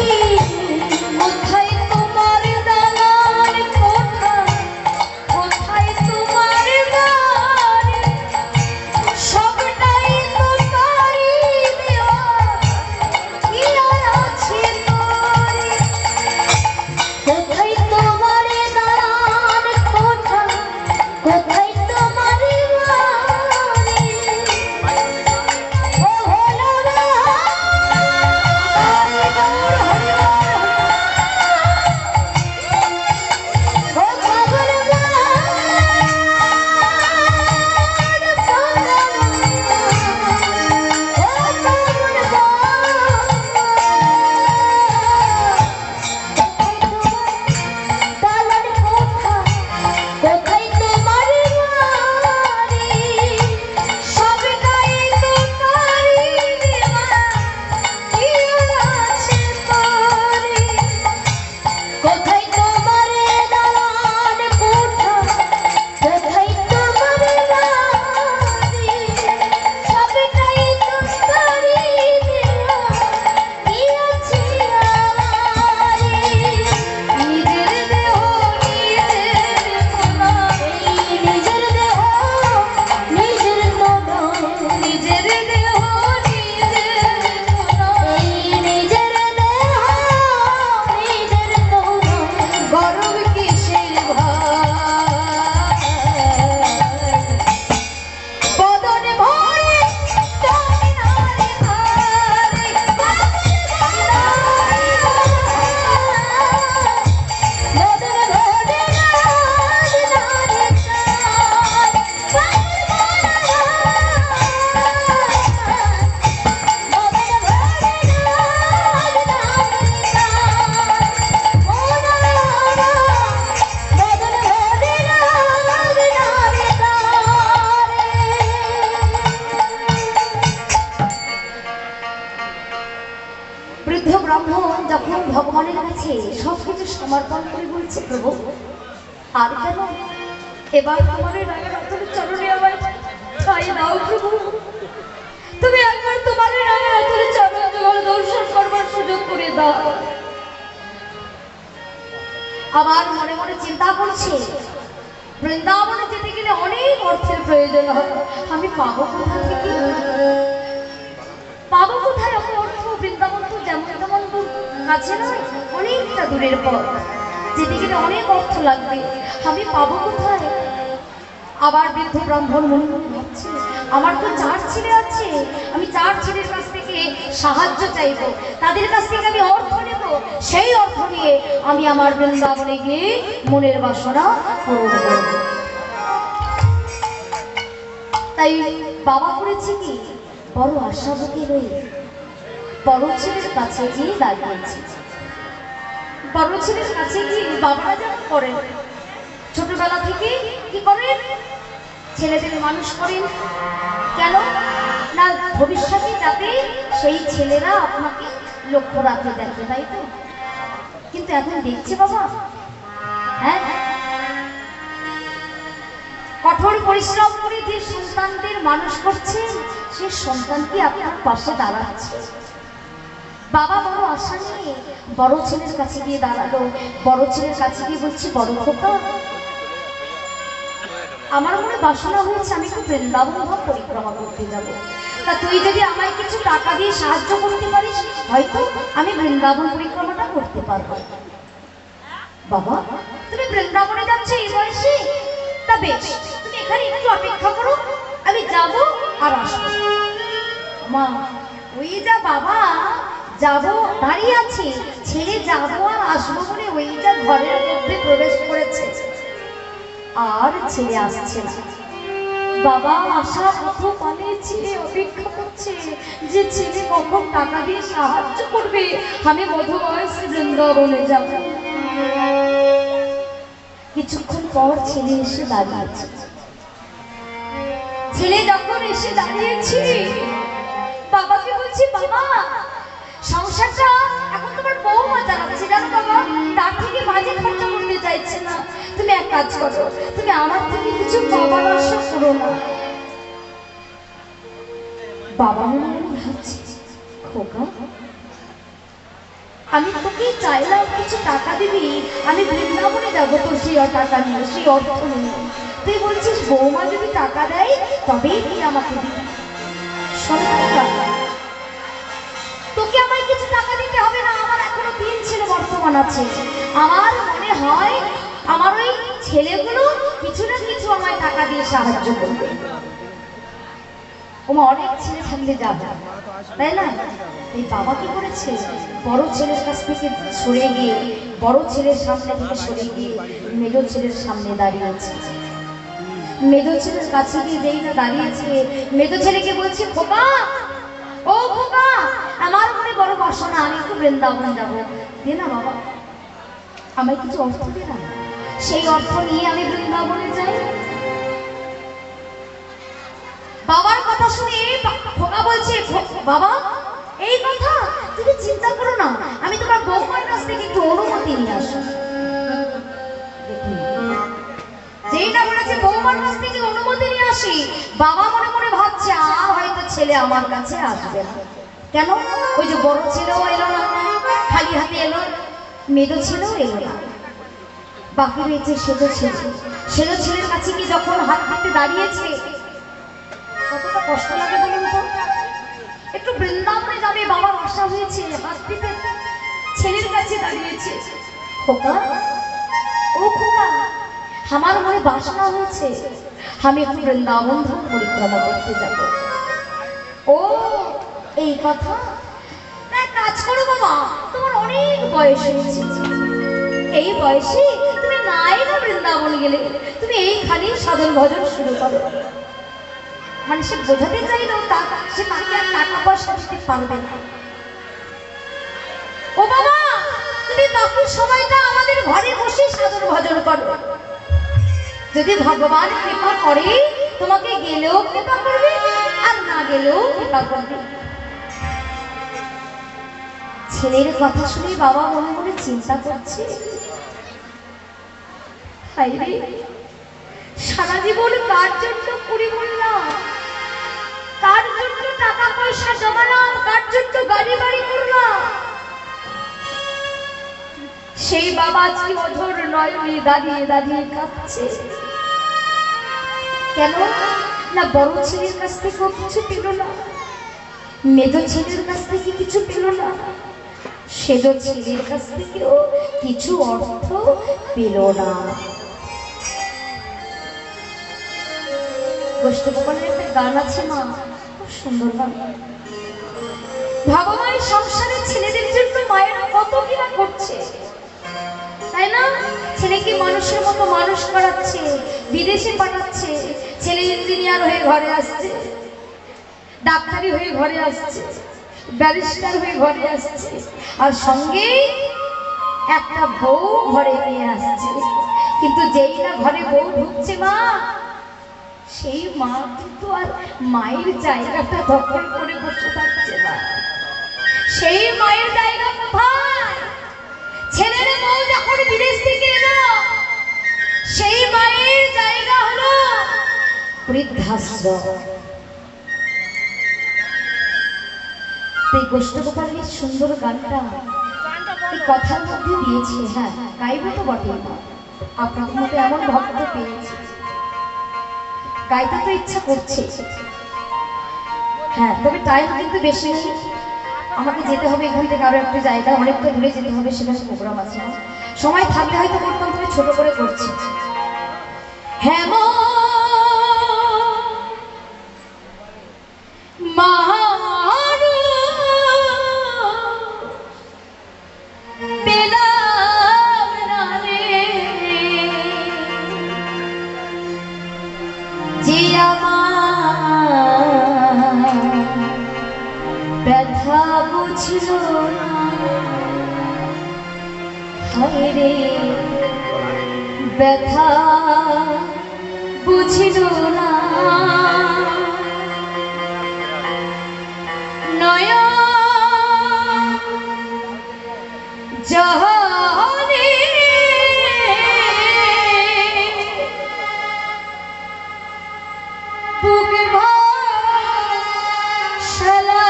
চাইছে, সব কিছু সমর্পণ করে বলছে, প্রভু আর কেন, এবার তোমার এই রাগের অতল চরণে আমার ঠাই দাও প্রভু। তুমি একবার তোমার এই রাগের অতল চরণ জগৎ দর্শন করবার সুযোগ করে দাও। আবার মনে মনে চিন্তা করছে, বৃন্দাবনে যেতে গেলে অনেক অর্থের প্রয়োজন হয়, আমি পাবো কোথা থেকে, পাবো কোথায় অত অর্থ? বৃন্দাবন তো যেমন তেমন কাছে নয়, অনেকটা দূরের পথ, যেতে গেলে অনেক অর্থ লাগবে, আমি পাবো কোথায়? আবার বৃদ্ধ ব্রাহ্মণ মনে মনে ভাবছে, আমার তো 4 ছেলে আছে, আমি 4 ছেলের কাছ থেকে সাহায্য চাইবো, তাদের কাছ থেকে আমি অর্থ নেব, সেই অর্থ নিয়ে আমি আমার বৃন্দাবনে গিয়ে মনের বাসনা পূরণ করব। তাই বাবা করেছে কি, বড় আশাবতী হয়ে বড় ছেলের কাছে গিয়ে দাঁড়িয়েছে। বড় ছেলের কাছে গিয়ে বাবারা যেমন করেন, ছোটবেলা থেকে কি করেন, ছেলেদের মানুষ করেন, কেন না ভবিষ্যতে যাতে সেই ছেলেরা আপনাকে লক্ষ্য রাখতে দেখে, তাই তো? কিন্তু এখন দেখছে বাবা, হ্যাঁ, কঠোর পরিশ্রম করে যে সন্তানদের মানুষ করছে, সে সন্তান কি আপনার পাশে দাঁড়াচ্ছে? বাবা বড় আশা নিয়ে বড় ছেলের কাছে গিয়ে দাঁড়ালো। বড় ছেলের কাছে গিয়ে বলছি, বড় খোকা, আমার মনে বাসনা হয়েছে আমি একটু বৃন্দাবন ধাম পরিক্রমা করতে যাব, তা তুই যদি আমায় কিছু টাকা দিয়ে সাহায্য করতে পারিস, হয়তো আমি বৃন্দাবন পরিক্রমাটা করতে পারবো। বাবা, তুমি বৃন্দাবনে যাচ্ছ এই বয়সে, তা বেশ, তুমি এখানে একটু অপেক্ষা করো, আমি যাব আর আসবো। মা, ওই যা বাবা, যাবো দাঁড়িয়ে আছে, ছেড়ে যাবো আর আসবো বলে ওই যা ঘরের মধ্যে প্রবেশ করেছে, আর ছেলে আসছে না। বাবা আশা কত পালে ছেলে অপেক্ষা করছে যে ছেলে কখন টাকা দিয়ে সাহায্য করবে, আমি মধ্য বয়সে বৃন্দাবনে যাব। কিছুক্ষণ পর ছেলে এসে দাঁড়িয়েছে। ছেলে যখন এসে দাঁড়িয়েছে, বাবাকে বলছি, বাবা সংসারটা এখন তোমার বউমা চালাচ্ছে, জানো বাবা, তার থেকে বাজে খরচা করতে চাইছে না, তুমি এক কাজ করো, তুমি আমার থেকে কিছু বাবার আশা করো না। বাবা মনে মনে ভাবছে, খোকা, আমি তোকে চাইলাম কিছু টাকা দিবি, আমি বৃন্দাবনে যাবো তো সেই টাকা নিয়ে, সেই অর্থ নিয়ে, তুই বলছিস বৌমা যদি টাকা দেয় তবেই তুই আমাকে দিবি। তোকে আমায় কিছু টাকা দিতে হবে না, আমার এখনো 3 ছেলে বর্তমান আছে, আমার মনে হয় আমার ওই ছেলেগুলো কিছু না কিছু আমায় টাকা দিয়ে সাহায্য করবে। ওমা, অনেক ছেলে থাকলে যাবে, তাই না? এই বাবা কি করেছে, বড় ছেলের কাছ থেকে সরে গিয়ে, বড় ছেলের সামনে থেকে সরে গিয়ে মেজ ছেলের সামনে দাঁড়িয়েছে। মেজ ছেলের কাছে গিয়ে যেই না দাঁড়িয়েছে, মেজ ছেলেকে বলছে, খোকা, ও খোকা, আমার মনে বড় বাসনা, আমি একটু বৃন্দাবন যাবো, দে না বাবা, আমায় কিছু অর্থ দে না, সেই অর্থ নিয়ে আমি বৃন্দাবনে যাই। বাবার কথা শুনে খোকা বলছে, বাবা এই কথা তুমি চিন্তা করো না, আমি তোমার বৌমার কাছ থেকে একটু অনুমতি নিয়ে আসো। যেই না বলেছে বৌমার কাছ থেকে অনুমতি নিয়ে আসি, বাবা মনে মনে ভাবছে আর হয়তো ছেলে আমার কাছে আসবে না। কেন? ওই যে বড় ছেলেও এলো না, খালি হাতে এলো, মেজ ছেলেও এলো না, বাকি রয়েছে সেজ ছেলে। সেজ ছেলের কাছে কি যখন হাত হাতে দাঁড়িয়েছে, কতটা কষ্ট লাগে বলুন তো? একটু বৃন্দাবনে যাবে, বাবার আশা হয়েছে, হাত দিতে ছেলের কাছে দাঁড়িয়েছে। খোকা, ও খোকা, আমার মনে বাসনা হয়েছে আমি একটু বৃন্দাবন ধাম পরিক্রমা করতে যাব। ও এই কথা, কাজ করো বাবা, তোমার অনেক বয়স হয়েছে, এই বয়সে তুমি নাই না বৃন্দাবন গেলে, তুমি এইখানে সাধন ভজন শুরু করো। মানে সে বোঝাতে চাইলো সে তাকে আর টাকা পয়সা দিতে পারবে না। ও বাবা, তুমি বাকি সময়টা আমাদের ঘরে বসে সাধন ভজন করো, যদি ভগবান কৃপা করে তোমাকে গেলেও কৃপা করবে আর না গেলেও কৃপা করবে। ছেলের কথা শুনে বাবা মনে মনে চিন্তা করছে, হায় রে, সারা জীবন কার জন্য কুড়ি বললাম, কার জন্য টাকা পয়সা জমালাম, কার জন্য গাড়ি বাড়ি করলাম, সেই বাবা আজকে অধর নয়নে দাঁড়িয়ে দাঁড়িয়ে কাঁদছে। কেন না বড় ছেলের কাছ থেকে কিছু পেল না, মেজ ছেলের কাছ থেকে কিছু পেল না, সেজ ছেলের কাছ থেকেও কিছু অর্থ পেল না। গোষ্ঠগোপালের একটা গান আছে মা, খুব সুন্দর গান। ভগবান সংসারের ছেলেদের জন্য মায়েরা কত কিনা করছে, তাই না? ছেলেকে মানুষের মতো মানুষ করাচ্ছে, বিদেশে পাঠাচ্ছে, ছেলে ইঞ্জিনিয়ার হয়ে ঘরে আসছে, ডাক্তারি হয়ে ঘরে আসছে, ব্যারিস্টার হয়ে ঘরে আসছে, আর সঙ্গে একটা বউ ঘরে নিয়ে আসছে। কিন্তু যেই না ঘরে বউ ঢুকছে মা, সেই মা কিন্তু আর মায়ের জায়গাটা দখল করে বসে থাকছে না। সেই মায়ের জায়গা কোথায়? ছেলের বউ যখন বিদেশ থেকে এলো, সেই মায়ের জায়গা হলো বৃদ্ধাশ্রম। এই গোষ্ঠগোপালের সুন্দর গানটা এই কথার মধ্যে দিয়েছে। হ্যাঁ, গাইবে তো বটে, আপনাদের মধ্যে এমন ভক্ত পেয়েছে, গাইতে তো ইচ্ছা করছে। হ্যাঁ, তবে টাইম কিন্তু বেশি নেই, আমাকে যেতে হবে এখান থেকে আরো একটা জায়গা, অনেকটা দূরে যেতে হবে, সেখানে প্রোগ্রাম আছে। সময় থাকলে হয়তো করতাম, তবে ছোট করে করছি। হ্যাঁ ব্যথা বুঝল না, হায় রে ব্যথা বুঝল না, নয়ন জহরে বুক ভাসালা,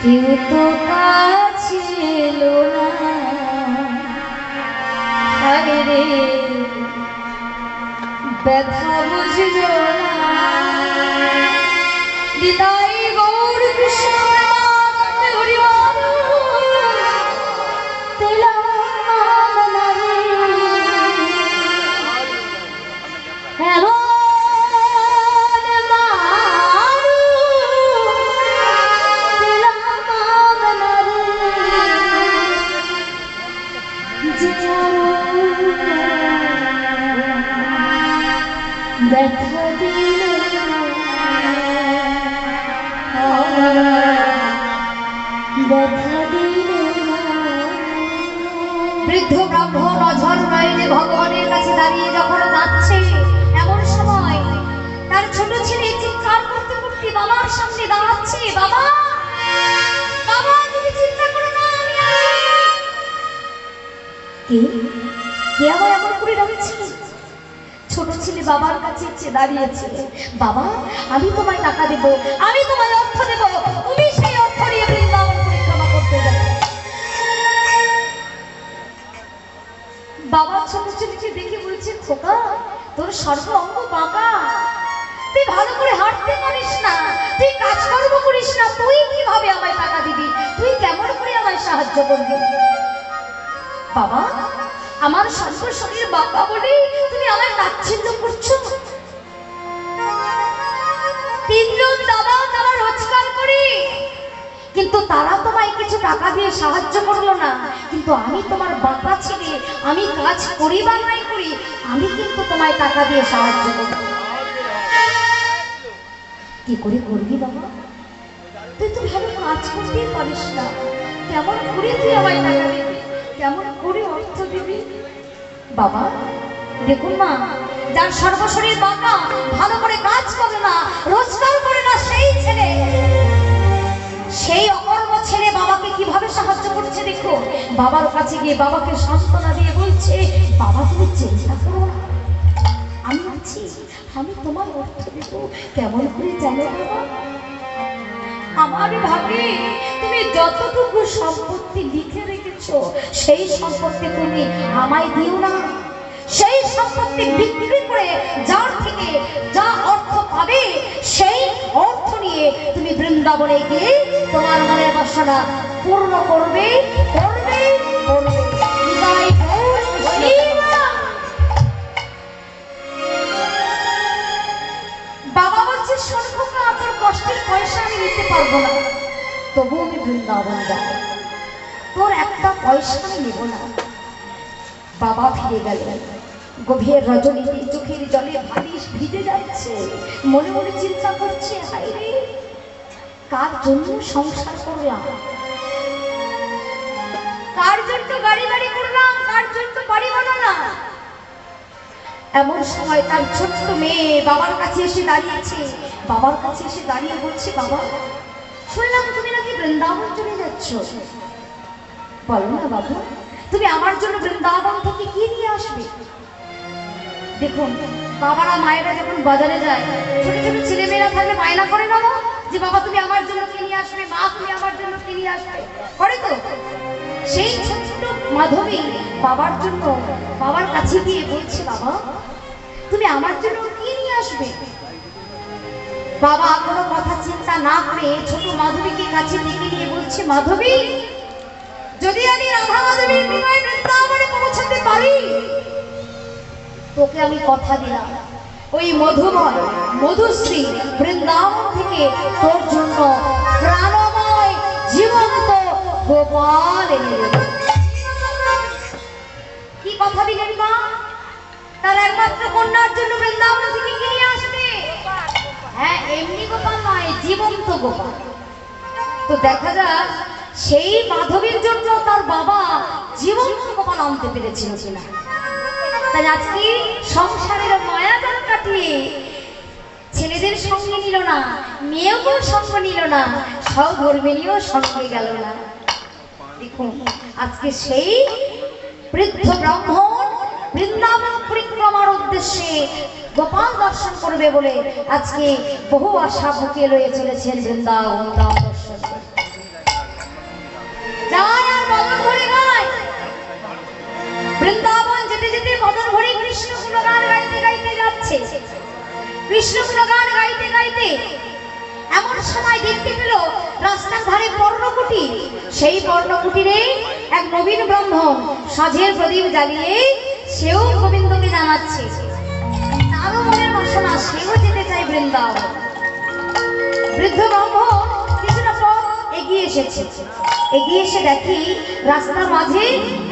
কেউ তো কাছে এলো না, হায় রে ব্যথা বুঝল না। নিতাই গৌর কৃষ্ণ প্রেমানন্দে হরি বল, ব্যথা দিল ব্যথা দিল। বৃদ্ধ ব্রাহ্মণ অঝর নয়নে ভগবানের কাছে দাঁড়িয়ে যখন যাচ্ছে, এমন সময় তার ছোট ছেলে চিৎকার করতে করতে বাবার সামনে দাঁড়াচ্ছে, বাবা বাবা তুমি চিন্তা করো না, আমি আছি। কে আবার এমন করে ডাকছে? ছোট ছেলে বাবার কাছে দাঁড়িয়েছে, বাবা আমি তোমায় টাকা দেব, আমি তোমায় অর্থ দেব, তুমি সেই অর্থ নিয়ে বৃন্দাবন পরিক্রমা করতে যাবে। বাবা ছোট ছেলেকে দেখে বলছে, খোকা তোর সর্ব অঙ্গ বাঁকা, তুই ভালো করে হাঁটতে পারিস না, তুই কাজকর্ম করিস না, তুই কিভাবে আমায় টাকা দিবি, তুই কেমন করে আমায় সাহায্য করবি? বাবা আমার সর্ব শরীর বাঁকা বলে তুমি আমায় তাচ্ছিল্য করছো? তিনজন দাদা তারা রোজগার করে, কিন্তু তারা তোমায় কিছু টাকা দিয়ে সাহায্য করলো না, কিন্তু আমি তোমার বাঁকা ছেলে, আমি কাজ করি বা নাই করি, আমি কিন্তু তোমায় টাকা দিয়ে সাহায্য করব। কি করে করবি বাবা? তুই তো ভালো কাজ করতেই পারিস না, কেমন করে তুই আমায় টাকা দিবি, কেমন করে অর্থ দিবি? বাবা দেখুন মা, যার সর্বশরীর বাঁকা, ভালো করে কাজ করে না, রোজগার করে না, সেই ছেলে, সেই অকর্ম ছেলে বাবাকে কিভাবে সাহায্য করছে দেখো। বাবার কাছে গিয়ে বাবাকে সান্ত্বনা দিয়ে বলছে, বাবা তুমি চিন্তা করো না, আমি আছি, আমি তোমার অর্থ দেব। কেমন করে জানো বাবা? আমার ভাবি তুমি যতটুকু সম্পত্তি লিখে রেখেছো সেই সম্পত্তি তুমি আমায় দিও না। সেই সম্পত্তি বিক্রি করে যার থেকে যা অর্থ পাবে সেই অর্থ নিয়ে তুমি বৃন্দাবনে গিয়ে তোমার মনের বাসনা পূর্ণ করবে করবে করবে। জয় গৌর শিবা। বাবা বলছে, শোন খোকা, তোর কষ্টের পয়সা আমি নিতে পারবো না, তবু আমি বৃন্দাবন যাব, তোর একটা পয়সা আমি নেব না। বাবা ফিরে গেলেন। গভীর রজনীতে চোখের জলে বালিশ ভিজে যাচ্ছে, মনে মনে চিন্তা করছে, হায় রে, কার জন্য সংসার করলাম, কার জন্য গাড়ি বাড়ি করলাম, কার জন্য বাড়ি বানালাম। এমন সময় তার ছোট্ট মেয়ে বাবার কাছে এসে দাঁড়িয়েছে। বাবার কাছে এসে দাঁড়িয়ে বলছে, বাবা শুনলাম তুমি নাকি বৃন্দাবন চলে যাচ্ছ, বলো না বাবা, তুমি আমার জন্য বৃন্দাবন থেকে কি নিয়ে আসবে? দেখুন, বাবারা মায়েরা যখন বাজারে যায়, ছোট ছোট ছেলেমেয়েরা থাকলে মায়না করে না যে বাবা তুমি আমার জন্য কি নিয়ে আসবে, মা তুমি আমার জন্য কি নিয়ে আসবে, করে তো? সেই ছোট্ট মাধবী বাবার জন্য বাবার কাছে গিয়ে বলছে, বাবা তুমি আমার জন্য কি নিয়ে আসবে? বাবা কোনো কথা চিন্তা না করে ছোট মাধবীকে কাছে ডেকে নিয়ে বলছে, মাধবী, যদি আমি রাধা মাধবীর বিনয় বৃন্দাবনে পৌঁছাতে পারি, তোকে আমি কথা দিলাম, ওই মধুময় মধুশ্রী বৃন্দাবন থেকে তোর জন্য প্রাণময় জীবন্ত গোপাল এনে দেব। কি কথা দিলেন মা? তার একমাত্র কন্যার জন্য বৃন্দাবন থেকে কি নিয়ে আসবে? হ্যাঁ, এমনি গোপাল নয়, জীবন্ত গোপাল। তো দেখা যাক সেই মাধবীর জন্য তার বাবা জীবন্ত গোপাল আনতে পেরেছিল কিনা। তাই আজকে সংসারের মায়াজাল কাটিয়ে ছেলেদের সঙ্গে নিল না, মেয়েকেও সঙ্গ নিল না, সহধর্মিনীও সঙ্গে গেল না। দেখুন, আজকে সেই বৃদ্ধ ব্রাহ্মণ বৃন্দাবন পরিক্রমার উদ্দেশ্যে গোপাল দর্শন করবে বলে আজকে বহু আশা বুকে লয়ে চলেছেন বৃন্দাবন দর্শন। বৃন্দাবন যেতে যেতে মদন ভরি কৃষ্ণ গুণগান গাইতে গাইতে যাচ্ছে। কৃষ্ণ গুণগান গাইতে গাইতে এমন সময় দেখতে পেল রাস্তার ধারে পর্ণকুটি। সেই পর্ণকুটিরে এক নবীন ব্রাহ্মণ সাঁঝের প্রদীপ জ্বালিয়ে সেও গোবিন্দকে জানাচ্ছে। তারও মনের বাসনা, সেও যেতে চায় বৃন্দাবন। বৃদ্ধ ব্রাহ্মণ কিছুটা পথ এগিয়ে এসেছে। এগিয়ে এসে দেখি রাস্তার মাঝে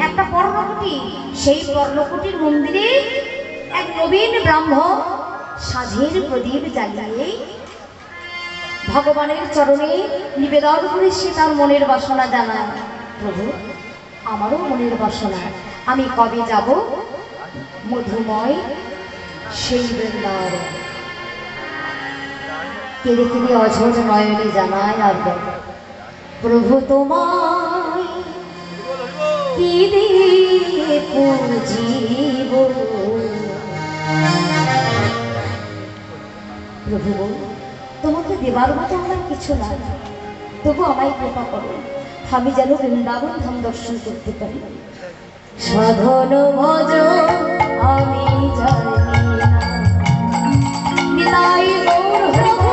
একটা পর্ণকুটি। সেই পর্ণকুটির মন্দিরে এক নবীন ব্রাহ্মণ সাঁঝের প্রদীপ জ্বালিয়ে ভগবানের চরণে নিবেদন করে সে তার মনের বাসনা জানায়, প্রভু আমারও মনের বাসনা, আমি কবে যাব মধুময় সেই বৃন্দাবন। কেঁদে কেঁদে অঝোর নয়নে জানায় আর প্রভু তোমায় কি দিয়ে পুজিব। প্রভু তোমাকে দেবার মতো আমার কিছু নাই, তবু আমায় কৃপা করো, আমি যেন বৃন্দাবন ধাম দর্শন করতে পারি। সাধন ভজ আমি জানি না, নিতাই গৌর প্রভু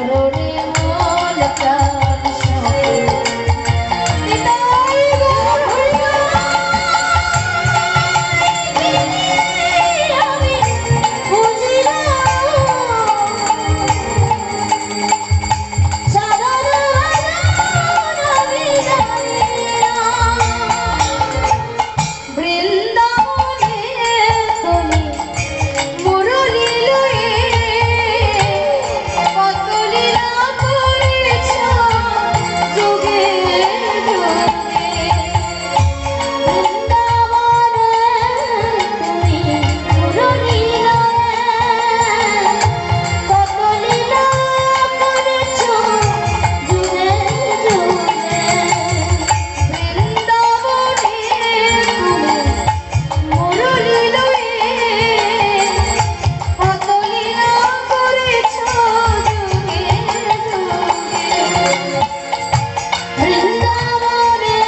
চরণে মন প্রাণ সবে নিতাই গৌর হরিনাম আমি বুঝিলাম সাধারণ আমি জানিলাম বৃন্দাবনে তুমি মুরলী লয়ে কত লীলা করেছ যুগে যুগে বৃন্দাবনে তুমি মুরলী লয়ে কত লীলা করেছ যুগে যুগে বৃন্দাবনে তুমি মুরলী লয়ে কত লীলা করেছ যুগে যুগে বৃন্দাবনে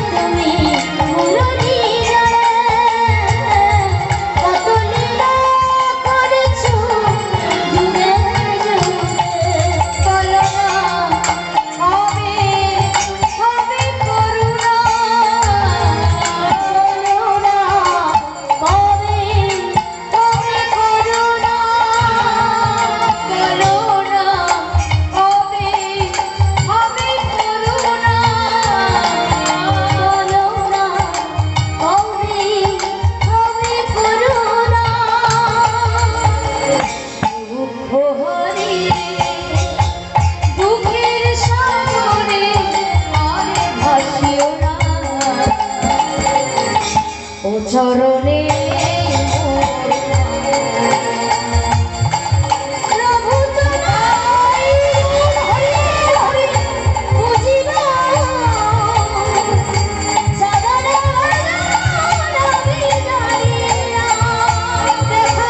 তুমি মুরলী লয়ে কত লীলা করেছ যুগে যুগে বলো না হবে হবে করুণা বলো না হবে হবে করুণা বলো না হবে হবে করুণা বলো না হবে হবে করুণা দুঃখ হরি দুঃখের সাগরে আর ভাসিও না ও চরণে প্রভু তোমায় হরি হরি বুঝিলাম সাধারণ আমি জানিলাম দেখা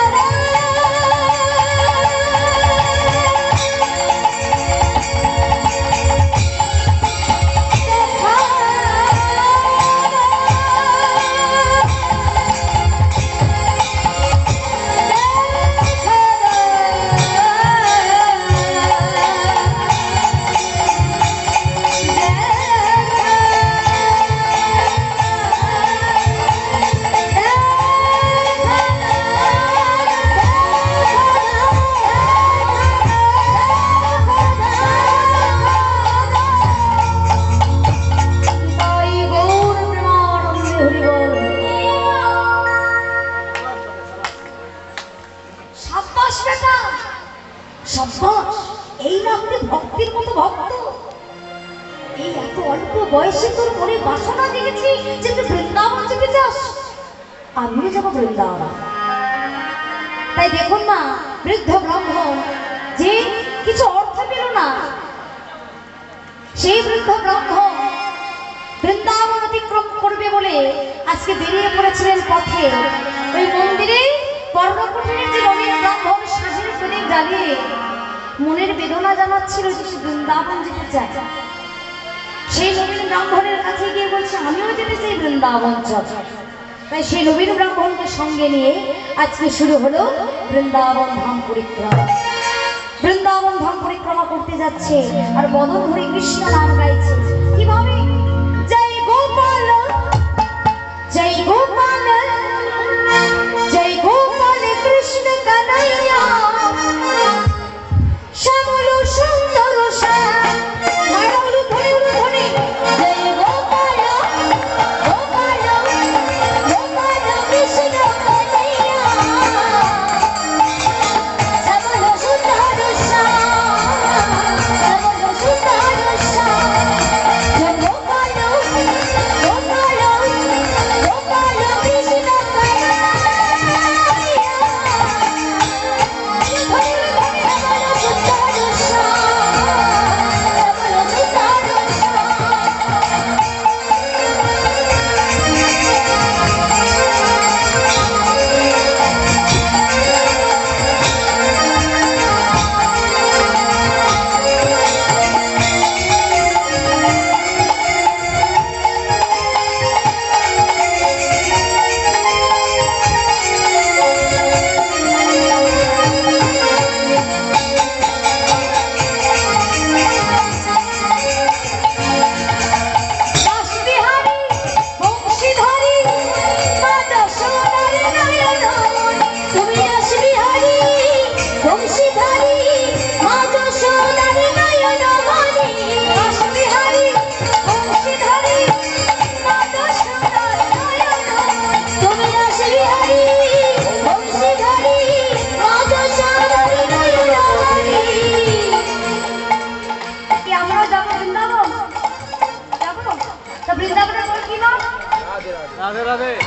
সাব্বাস বেটা সাব্বাস এই না হলে ভক্তির মতো ভক্ত এই এত অল্প বয়সে তোর মনে বাসনা জেগেছি যে তুই বৃন্দাবন যেতে চাস আমিও যাবো বৃন্দাবন তাই দেখুন না বৃদ্ধ ব্রাহ্মণ যে কিছু অর্থ পেল না সেই বৃদ্ধ ব্রাহ্মণ বৃন্দাবন অতিক্রম করবে বলে আজকে বেরিয়ে পড়েছিলেন পথে ওই মন্দিরে পর্ণকুটিরের যে নবীন ব্রাহ্মণ সাজের প্রদীপ জ্বালিয়ে মনের বেদনা জানাচ্ছিল যে সে বৃন্দাবন যেতে চায় সেই নবীন ব্রাহ্মণের কাছে গিয়ে বলছে আমিও যেতে চাই বৃন্দাবন চল তাই সেই নবীন ব্রাহ্মণকে সঙ্গে নিয়ে আজকে শুরু হলো বৃন্দাবন ধাম পরিক্রমা বৃন্দাবন ধাম পরিক্রমা করতে যাচ্ছে আর বদন ধরে কৃষ্ণ নাম গাইছে কিভাবে জয় গোপাল জয় গোপাল জয় গোপাল কৃষ্ণ কানাইয়া শ্যামল সুন্দর শ্যাম মারুল ধরে ধরে জয় গোপাল গোপাল গোপাল কৃষ্ণ কানাইয়া শ্যামল সুন্দর শ্যাম শ্যামল সুন্দর শ্যাম জয় গোপাল গোপাল গোপাল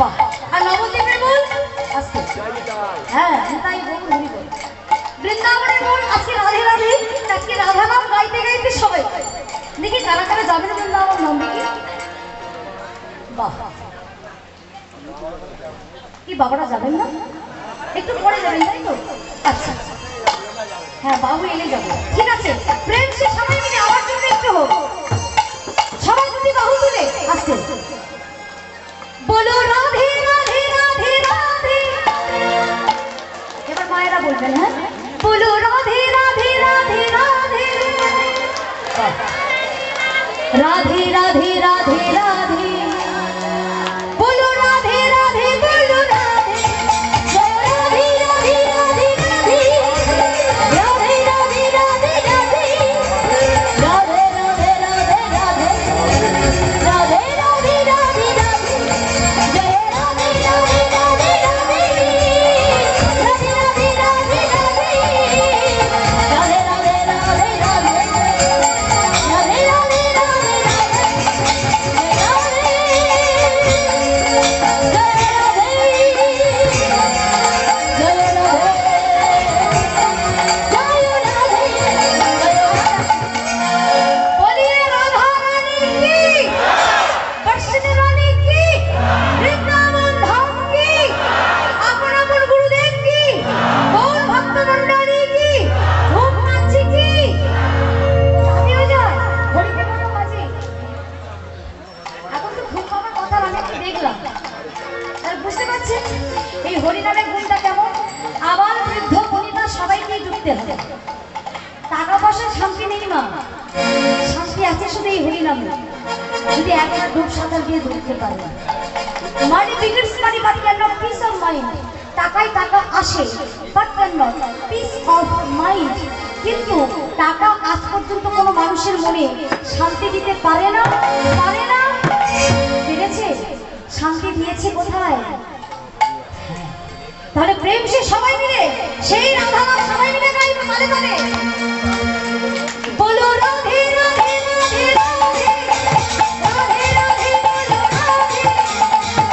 বাহ। আর নবদ্বীপের বল আজকে হ্যাঁ তাই বল হরি বল। বৃন্দাবনের বল আজকে রাধে রাধে, আজকে রাধা নাম গাইতে গাইতে সবাই দেখি কারা কারা যাবে না বৃন্দাবন নাম দেখি। বাহ, কি বাবারা যাবেন না? একটু পরে যাবেন তাই তো? আচ্ছা হ্যাঁ বাবু এলে যাবো, ঠিক আছে। প্রেম সে সবাই মিলে আমার জন্য একটু হোক, সবাই যদি বাহু তুলে আসতে বলো রাধে রাধে রাধে রাধে। এবার মায়েরা বলবেন হ্যাঁ, বলো রাধে রাধে রাধে রাধে রাধে রাধে রাধে রাধে বলো রাধে রাধে বলো রাধে জয় রাধে রাধে রাধে রাধে রাধে রাধে রাধে রাধে রাধে রাধে রাধে রাধে রাধে রাধে রাধে রাধে জয় রাধে রাধে রাধে রাধে রাধে রাধে রাধে রাধে রাধে রাধে রাধে রাধে রাধে রাধে বুঝতে পারছেন এই হরিনামের গুণটা কেমন? আবার বৃদ্ধ বনিতা সবাইকে ঢুকতে হবে। টাকা পয়সার শান্তি নেই মা, শান্তি আছে শুধু এই হরিনামে। যদি একবার ডুব সাঁতার দিয়ে ঢুকতে পারে, money begins money but can not peace of mind. টাকায় টাকা আসে but can not peace of mind. কিন্তু টাকা আজ পর্যন্ত কোনো মানুষের মনে শান্তি দিতে পারে না, পারে না। পেরেছে? শান্তি দিয়েছে কোথায়? তাহলে প্রেম সে সবাই মিলে সেই রাধা নাম সবাই মিলে গাইবে তালে তালে। বলো রাধে রাধে রাধে রাধে রাধে রাধে বলো রাধে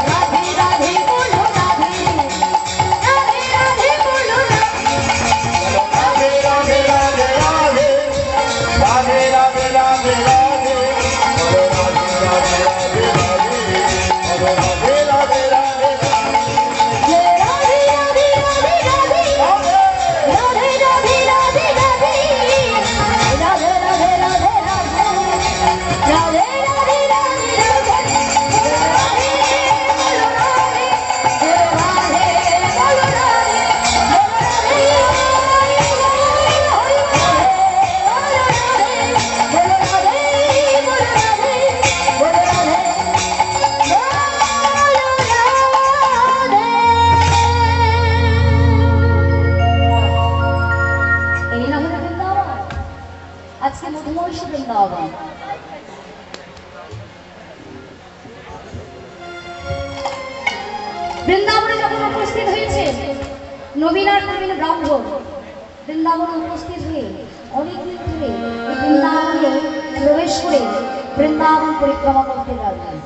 রাধে রাধে বলো রাধে রাধে রাধে বলো রাধে রাধে রাধে রাধে রাধে রাধে রাধে রাধে রাধে রাধে রাধে আজকে মধুময়ী বৃন্দাবন। বৃন্দাবনে যখন উপস্থিত হয়েছে নবীন আর নবীন ব্রাহ্মণ, বৃন্দাবনে উপস্থিত হয়ে অনেকদিন ধরে এই বৃন্দাবনে প্রবেশ করে বৃন্দাবন পরিক্রমা করতে লাগলেন।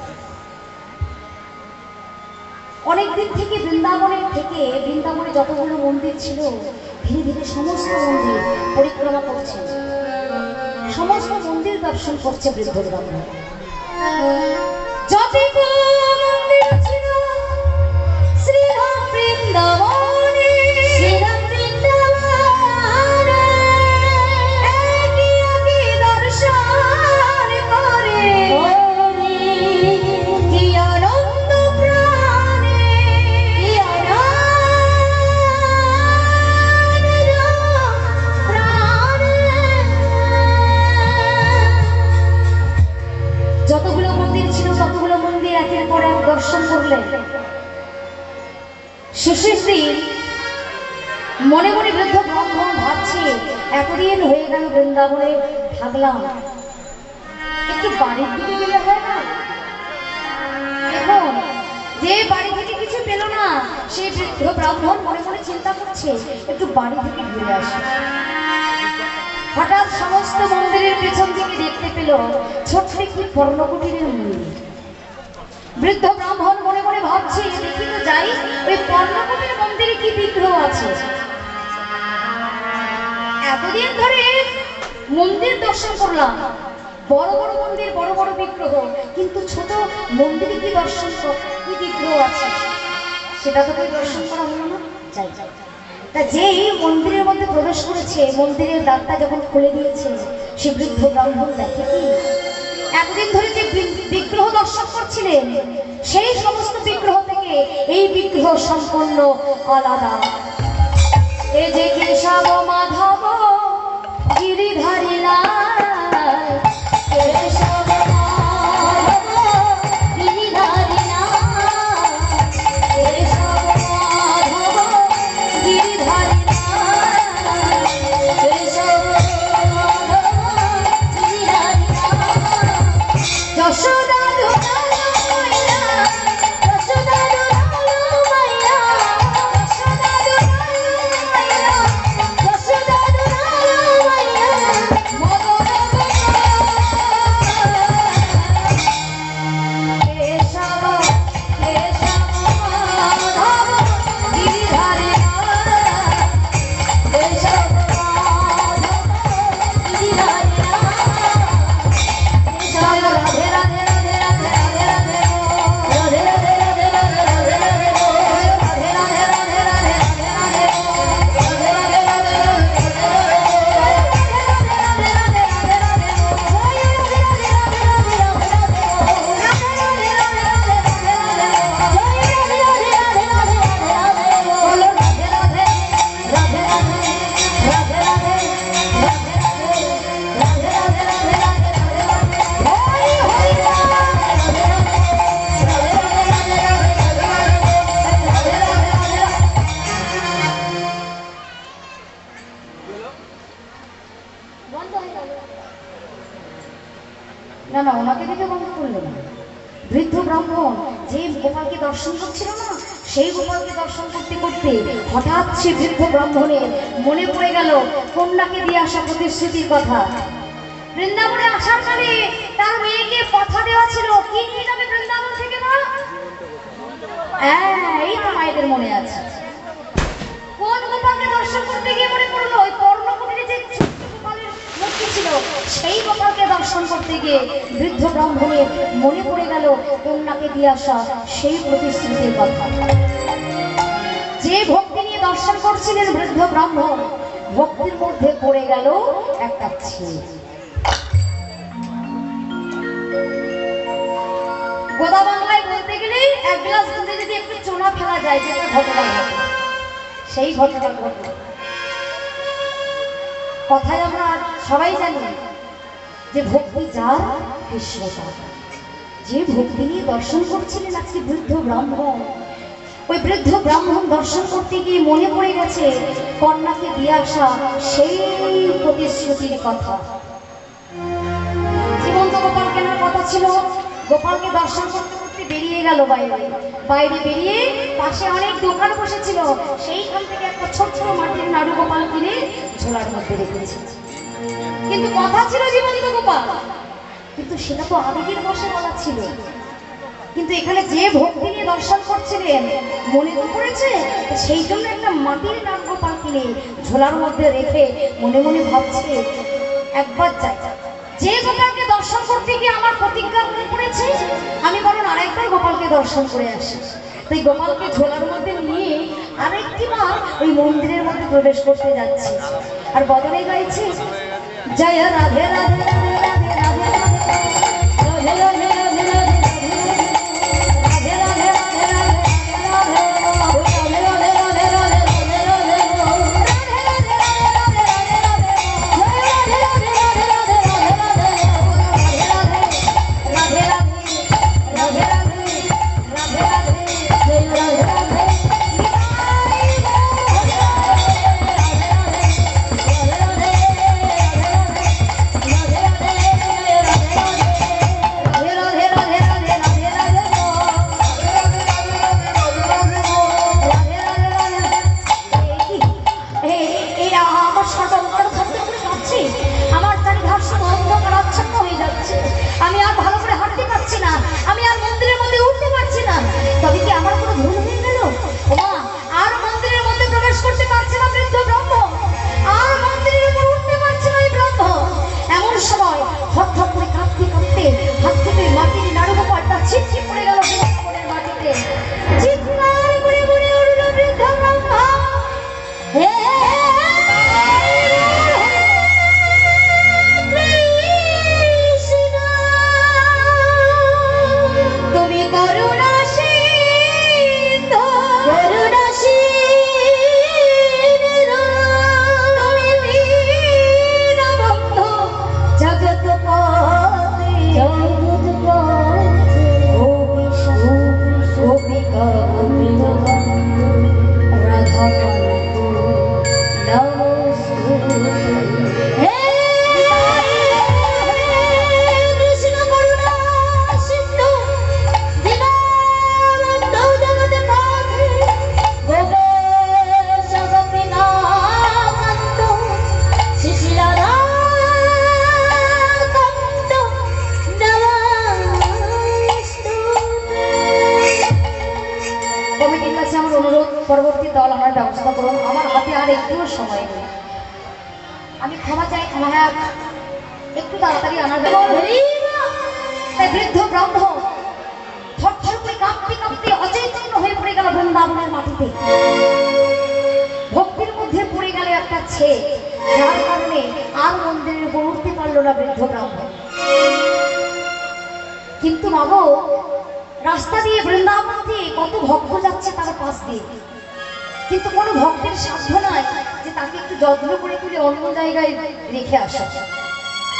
অনেকদিন থেকে বৃন্দাবনের থেকে বৃন্দাবনে যতগুলো মন্দির ছিল ধীরে ধীরে সমস্ত মন্দির পরিক্রমা করছে, সমস্ত মন্দির দর্শন করছে বৃদ্ধ ব্রাহ্মণ। যতগুলো মন্দির ছিল শ্রীরাম বৃন্দাবনে, শ্রীরাম বৃন্দাবনে একই একই দর্শন করে কি আনন্দ প্রাণে, কি আনন্দ প্রাণে। যতগুলো মন্দির ছিল ততগুলো মন্দির একের পর এক দর্শন করলেন। শেষের দিন মনে মনে বৃদ্ধ ব্রাহ্মণ ভাবছে এতদিন হয়ে গেল বৃন্দাবনে থাকলাম, একটু বাড়ির দিকে গেলে হয় না? এখন যে বাড়ি থেকে কিছু পেল না সেই বৃদ্ধ ব্রাহ্মণ মনে মনে চিন্তা করছে একটু বাড়ি থেকে ঘুরে আসে। হঠাৎ সমস্ত মন্দিরের পেছন দিকে দেখতে পেল ছোট্ট একটি পর্ণকুটিরের মন্দির। বৃদ্ধ ব্রাহ্মণ মনে মনে ভাবছে দেখি তো যাই ওই কর্ণকুটির মন্দিরে কি বিগ্রহ আছে। এতদিন ধরে মন্দির দর্শন করলাম, বড় বড় মন্দির, বড় বড় বিগ্রহ, কিন্তু ছোট মন্দিরে কি দর্শন কি বিগ্রহ আছে সেটা তো কেউ দর্শন করা হলো না। যাই যাই, তা যেই মন্দিরের মধ্যে প্রবেশ করেছে, মন্দিরের দ্বারটা যখন খুলে দিয়েছে, সে বৃদ্ধ ব্রাহ্মণ দেখে কি এতদিন ধরে যে বিগ্রহ দর্শন করছিলেন সেই সমস্ত বিগ্রহ থেকে এই বিগ্রহ সম্পূর্ণ আলাদা। এ যে কেশব মাধব গিরিধারী লাল, কেশব মাধব গিরিধারী লাল, কেশব মাধব গিরিধারী লাল, কেশব মাধব গিরিধারী লাল। যশোদা দুলাল মাইয়া, যশোদা দুলাল মাইয়া, যশোদা দুলাল মাইয়া, যশোদা দুলাল মাইয়া, মদন কেশব কেশব মাধব গিরিধারী লাল, কেশব মাধব গিরিধারী লাল। রাধে রাধে রাধে রাধে রাধে রাধে রাধে রাধে রাধে রাধে রাধে রাধে রাধে রাধে রাধে না না, ওনাকে দেখে বন্ধ করলেন না। বৃদ্ধ ব্রাহ্মণ যে গোপালকে দর্শন করছিল না, সেই গোপালকে দর্শন করতে করতে হঠাৎ সে বৃদ্ধ ব্রাহ্মণের মনে পড়ে গেল কন্যাকে দিয়ে আসা প্রতিশ্রুতির কথা। বৃন্দাবনে আসার কালে তার মেয়েকে কথা দেওয়া ছিল কি নিয়ে যাবে বৃন্দাবন থেকে মা। হ্যাঁ, এই তো মায়েদের মনে আছে। কোন গোপালকে দর্শন করতে গিয়ে মনে পড়লো ওই কর্ণকুটিরে যে ছোট্ট গোপালের মূর্তি ছিল, সেই গোপালকে দর্শন করতে গিয়ে বৃদ্ধ ব্রাহ্মণের মনে পড়ে গেল কন্যাকে দিয়ে আসা সেই প্রতিশ্রুতির কথা। যে ভক্তি নিয়ে দর্শন করছিলেন বৃদ্ধ ব্রাহ্মণ, ভক্তির মধ্যে পড়ে গেল একটা ছেলে। গোদা বাংলায় বলতে গেলে এক গ্লাস দুধে যদি একটু চোনা ফেলা যায়, যেটা ঘটনা ঘটে, সেই ঘটনা ঘটল। কথায় আমরা সবাই জানি যে ভক্তি যার কৃষ্ণ তার। যে ভক্তি নিয়ে দর্শন করছিলেন আজকে বৃদ্ধ ব্রাহ্মণ, ওই বৃদ্ধ ব্রাহ্মণ দর্শন করতে গিয়ে মনে পড়ে গেছে কন্যাকে দিয়ে আসা সেই প্রতিশ্রুতির কথা। জীবন্ত গোপাল কেনার কথা ছিল, গোপালকে দর্শন করতে করতে বেরিয়ে গেল বাইরে। বাইরে বেরিয়ে পাশে অনেক দোকান বসেছিল, সেইখান থেকে একটা ছোট্ট মাটির নাড়ু গোপাল কিনে ঝোলার মধ্যে রেখেছে। কিন্তু কথা ছিল জীবন্ত গোপাল, কিন্তু সেটা তো আবেগের বশে বলা ছিল। কিন্তু এখানে যে ভক্তি নিয়ে দর্শন করছিলেন মনে তো পড়েছে, সেই জন্য একটা মাটির নাড়ু গোপাল কিনে ঝোলার মধ্যে রেখে মনে মনে ভাবছে একবার যাই, যে গোপালকে দর্শন করতে গিয়ে আমার প্রতিজ্ঞা মনে পড়েছে, আমি বরং আরেকবার গোপালকে দর্শন করে আসি। তাই গোপালকে ঝোলার মধ্যে নিয়ে আরেকটি বার ওই মন্দিরের মধ্যে প্রবেশ করতে যাচ্ছি। আর বদলে গাইছে জয় রাধে রাধে রাধে রাধে রাধে রাধে রাধে রাধে আমি আর ভালো করে হাঁটতে পারছি না, আমি আর মন্দিরের মধ্যে উঠতে তবে কি আমার কোনো ভুল হয়ে গেল? ওমা, আর মন্দিরের মধ্যে প্রবেশ করতে পারছে না বৃদ্ধ ব্রহ্ম, আর মন্দিরের উপর উঠতে পারছে না এই ব্রহ্ম। এমন সময় হঠাৎ করে কাঁপতে কাঁপতে হাত থেকে মাটির নাড়ু গোপালটা ছিটকে পড়ে গেল বৃন্দাবনের মাটিতে। চিৎকার করে বলে উঠল বৃদ্ধ ব্রহ্ম, হে তুমি করুণা সিন্ধু, করুণা সিন্ধু, তুমি দীনবন্ধু জগৎ পথে, জগৎ পথে গোপিকা রাধা নমস্তে। হে কৃষ্ণ করুণা সিন্ধু, দীনবন্ধু জগৎ পথে গোপেশ গোপীনাথ শ্রী রাধা কান্ত নমস্তুতে। কমিটির কাছে আমার অনুরোধ, পরবর্তী দল আমার ব্যবস্থা করুন। আমার হাতে আর একটুও সময় নেই। আমি ক্ষমা চাই, মহারাজ একটু তাড়াতাড়ি আনার তাই বৃদ্ধ ব্রহ্ম থরথর করে কাঁপতে কাঁপতে অচৈতন্য হয়ে পড়ে গেল বৃন্দাবনের মাটিতে। ভক্তির মধ্যে পড়ে গেল একটা ছেলে, যার কারণে আর মন্দিরের উপর উঠতে পারলো না বৃদ্ধ ব্রহ্ম। কিন্তু মাগো, রাস্তা দিয়ে বৃন্দাবন দিয়ে কত ভক্ত যাচ্ছে তার পাশ দিয়ে, কিন্তু কোনো ভক্তের সাধ্য নয় যে তাকে একটু যত্ন করে তুলে অন্য জায়গায় রেখে আসা।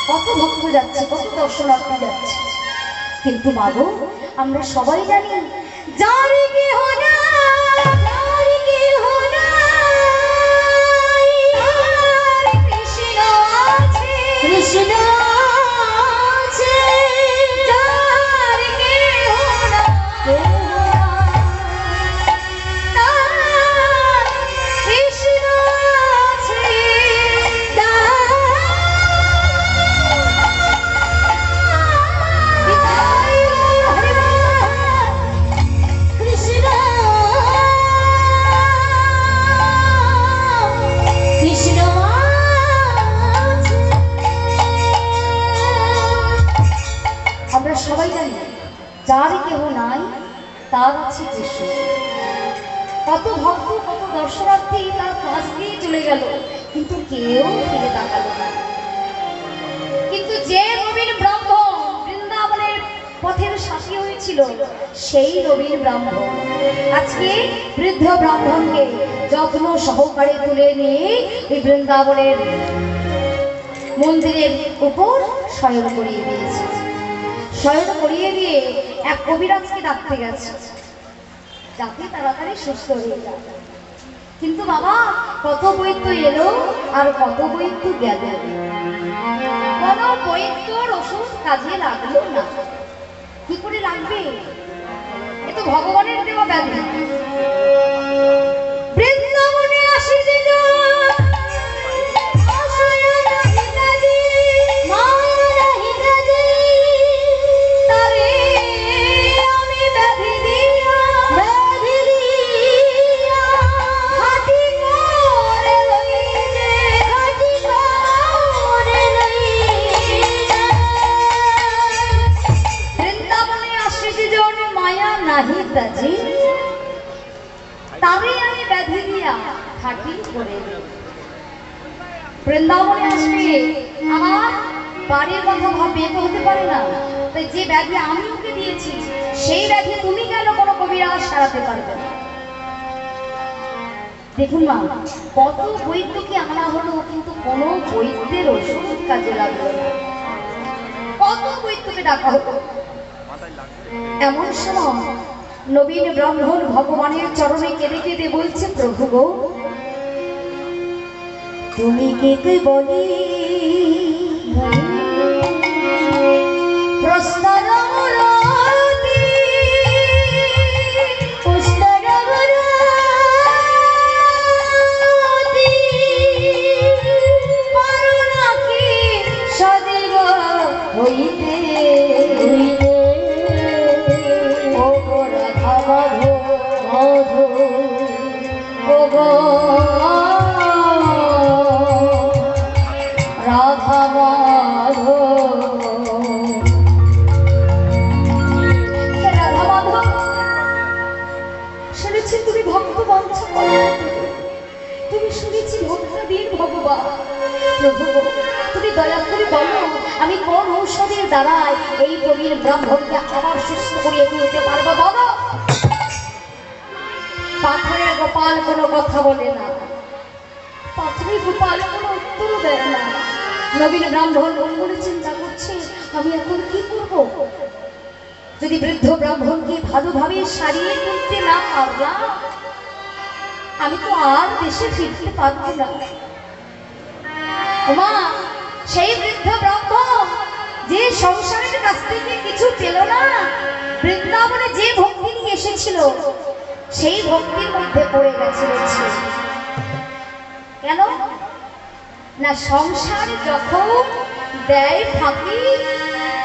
কত ভক্ত যাচ্ছে, কত দর্শনার্থী যাচ্ছে, কিন্তু মাগো আমরা সবাই জানি যার কেহ নাই, যার কেহ নাই, তার কৃষ্ণ আছে, কৃষ্ণ আছে, যার কেহ নাই, তার কৃষ্ণ আছে, আমরা সবাই জানি যার কেহ নাই তার আছে কৃষ্ণ। কত ভক্ত, কত দর্শনার্থী তার পাশ দিয়ে চলে গেল, কিন্তু কেউ ফিরে তাকালো না। কিন্তু যে নবীন ব্রাহ্মণ বৃন্দাবনের পথের সাথী হয়েছিল, সেই নবীন ব্রাহ্মণ আজকে বৃদ্ধ ব্রাহ্মণকে যত্ন সহকারে তুলে নিয়ে এই বৃন্দাবনের মন্দিরের উপর শয়ন করিয়ে দিয়েছে। শয়ন করিয়ে দিয়ে এক কবিরাজকে ডাকতে গেছে যাতে তাড়াতাড়ি সুস্থ হয়ে যায়। কিন্তু বাবা, কত বৈদ্য এলো আর কত বৈদ্য গেল, কোন বৈদ্যর ওষুধ কাজে লাগলো না। কি করে লাগবে? এ তো ভগবানের দেওয়া ব্যাধি। বৃন্দাবনে আসি যে বৃন্দাবনে আসবে আমার বাড়ির কথা ভাববে, তো হতে পারে না। তাই যে ব্যাধি আমি ওকে দিয়েছি সেই ব্যাধি তুমি কেন কোনো কবিরাজ সারাতে পারবে না? দেখুন মা, কত বৈদ্যকে আনা হলো, কিন্তু কোনো বৈদ্যের ওষুধ কাজে লাগলো না। কত বৈদ্যকে ডাকা হলো। এমন সময় নবীন ব্রাহ্মণ ভগবানের চরণে কেঁদে কেঁদে বলছে, প্রভু গো, তুমি কে বলি হইতে ও রাধা প্রভু গো, তুমি দয়া করে বলো আমি কোন ঔষধের দ্বারায় এই প্রবীণ ব্রাহ্মণকে আবার সুস্থ করিয়ে তুলতে পারবো বলো। পাথরের গোপাল কোনো কথা বলে না, পাথরের গোপাল কোনো উত্তর দেয় না। নবীন ব্রাহ্মণ মন করে চিন্তা করছে আমি এখন কি করব। যদি বৃদ্ধ ব্রাহ্মণকে ভালোভাবে সারিয়ে তুলতে না পারলাম, আমি তো আর দেশে ফিরতে পারবো না। মা, সেই বৃদ্ধ ব্রাহ্মণ যে সংসারের কাছ থেকে কিছু পেল না, বৃন্দাবনে যে ভক্তি নিয়ে এসেছিল সেই ভক্তির মধ্যে পড়ে গেছে। কেন না, সংসার যখন দেয় ফাঁকি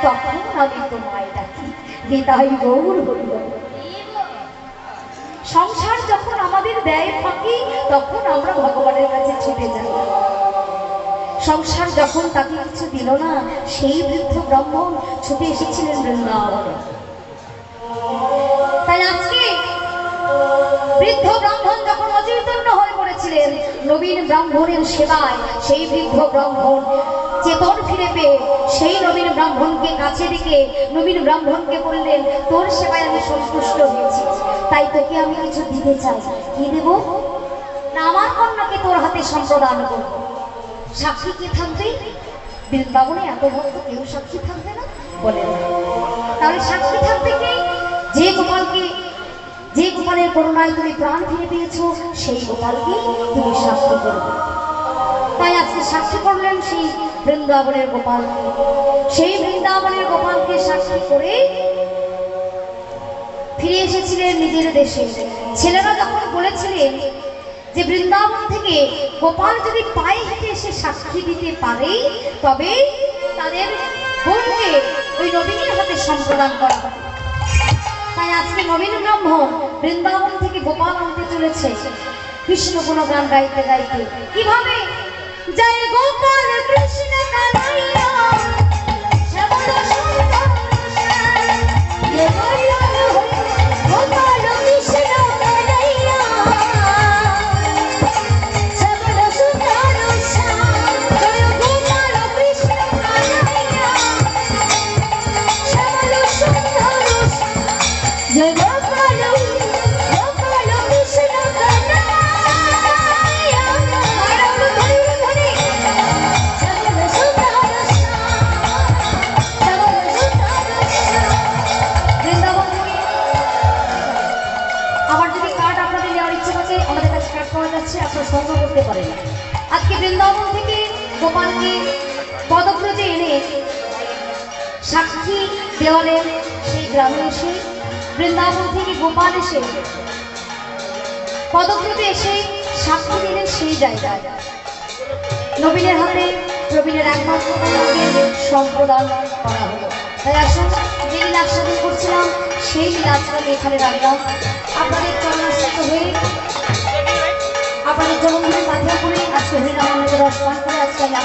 তখন আমি তোমায় ডাকি, নিতাই গৌর হরি বল। সংসার যখন আমাদের দেয় ফাঁকি তখন আমরা ভগবানের কাছে ছুটে যাই। সংসার যখন তাকে কিছু দিল না, সেই বৃদ্ধ ব্রাহ্মণ ছুটে এসেছিলেন বৃন্দাবনে। তাই আজকে বৃদ্ধ ব্রাহ্মণ যখন অচৈতন্য হয়ে পড়েছিলেন, নবীন ব্রাহ্মণের সেবায় সেই বৃদ্ধ ব্রাহ্মণ চেতন ফিরে পেয়ে সেই নবীন ব্রাহ্মণকে কাছে ডেকে নবীন ব্রাহ্মণকে বললেন, তোর সেবায় আমি সন্তুষ্ট হয়েছি, তাই তোকে আমি কিছু দিতে চাই। কি দেব না, আমার কন্যাকে তোর হাতে সম্প্রদান করব। সাক্ষী কে থাকবে? বৃন্দাবনে এত ভক্ত, কেউ সাক্ষী থাকবে না বলে। তাহলে সাক্ষী থাকবে কে? যে গোপালকে, যে গোপালের করুণায় তুমি প্রাণ ফিরে পেয়েছো, সেই গোপালকে তুমি সাক্ষী করবে। তাই আজকে সাক্ষী করলেন সেই বৃন্দাবনের গোপাল। সেই বৃন্দাবনের গোপালকে সাক্ষী করে ফিরে এসেছিলেন নিজের দেশে। ছেলেরা যখন বলেছিলেন যে বৃন্দাবন থেকে গোপাল যদি পায়ে হেঁটে এসে সাক্ষী দিতে পারে, তবে তাদের বোনকে ওই নবীনের হাতে সম্প্রদান করা হবে। তাই আজকে নবীন ব্রাহ্মণ বৃন্দাবন থেকে গোপাল আনতে চলেছে কৃষ্ণ গুণগান গাইতে গাইতে। কিভাবে? জয় গোপাল কৃষ্ণ কানাইয়া শ্যামল সুন্দর শ্যাম, জয় গোপাল কৃষ্ণ কানাইয়া শ্যামল সুন্দর শ্যাম, জয় গোপাল কৃষ্ণ কানাইয়া শ্যামল সুন্দর শ্যাম, জয় গোপাল গোপাল কৃষ্ণ কানাইয়া আপনারা সংগ্রহ করতে পারেন। আজকে বৃন্দাবন থেকে গোপালকে পদব্রজে এনে সাক্ষী দেওয়ালেন সেই গ্রামে এসে, বৃন্দাবন থেকে গোপাল এসে পদব্রজে এসে সাক্ষী দিলেন সেই জায়গায়। নবীনের হাতে প্রবীণের একমাত্র সম্প্রদান করা হলো। তাই আসুন, যে লীলা সাধন করছিলাম সেই লীলা আমি এখানে রাখলাম। আপনাদের চরণাশ্রিত হয়ে, আপনাদের জন্মদিনের মাধ্যমে করে আজকে হরিনামের রস পান করে আজকে আমি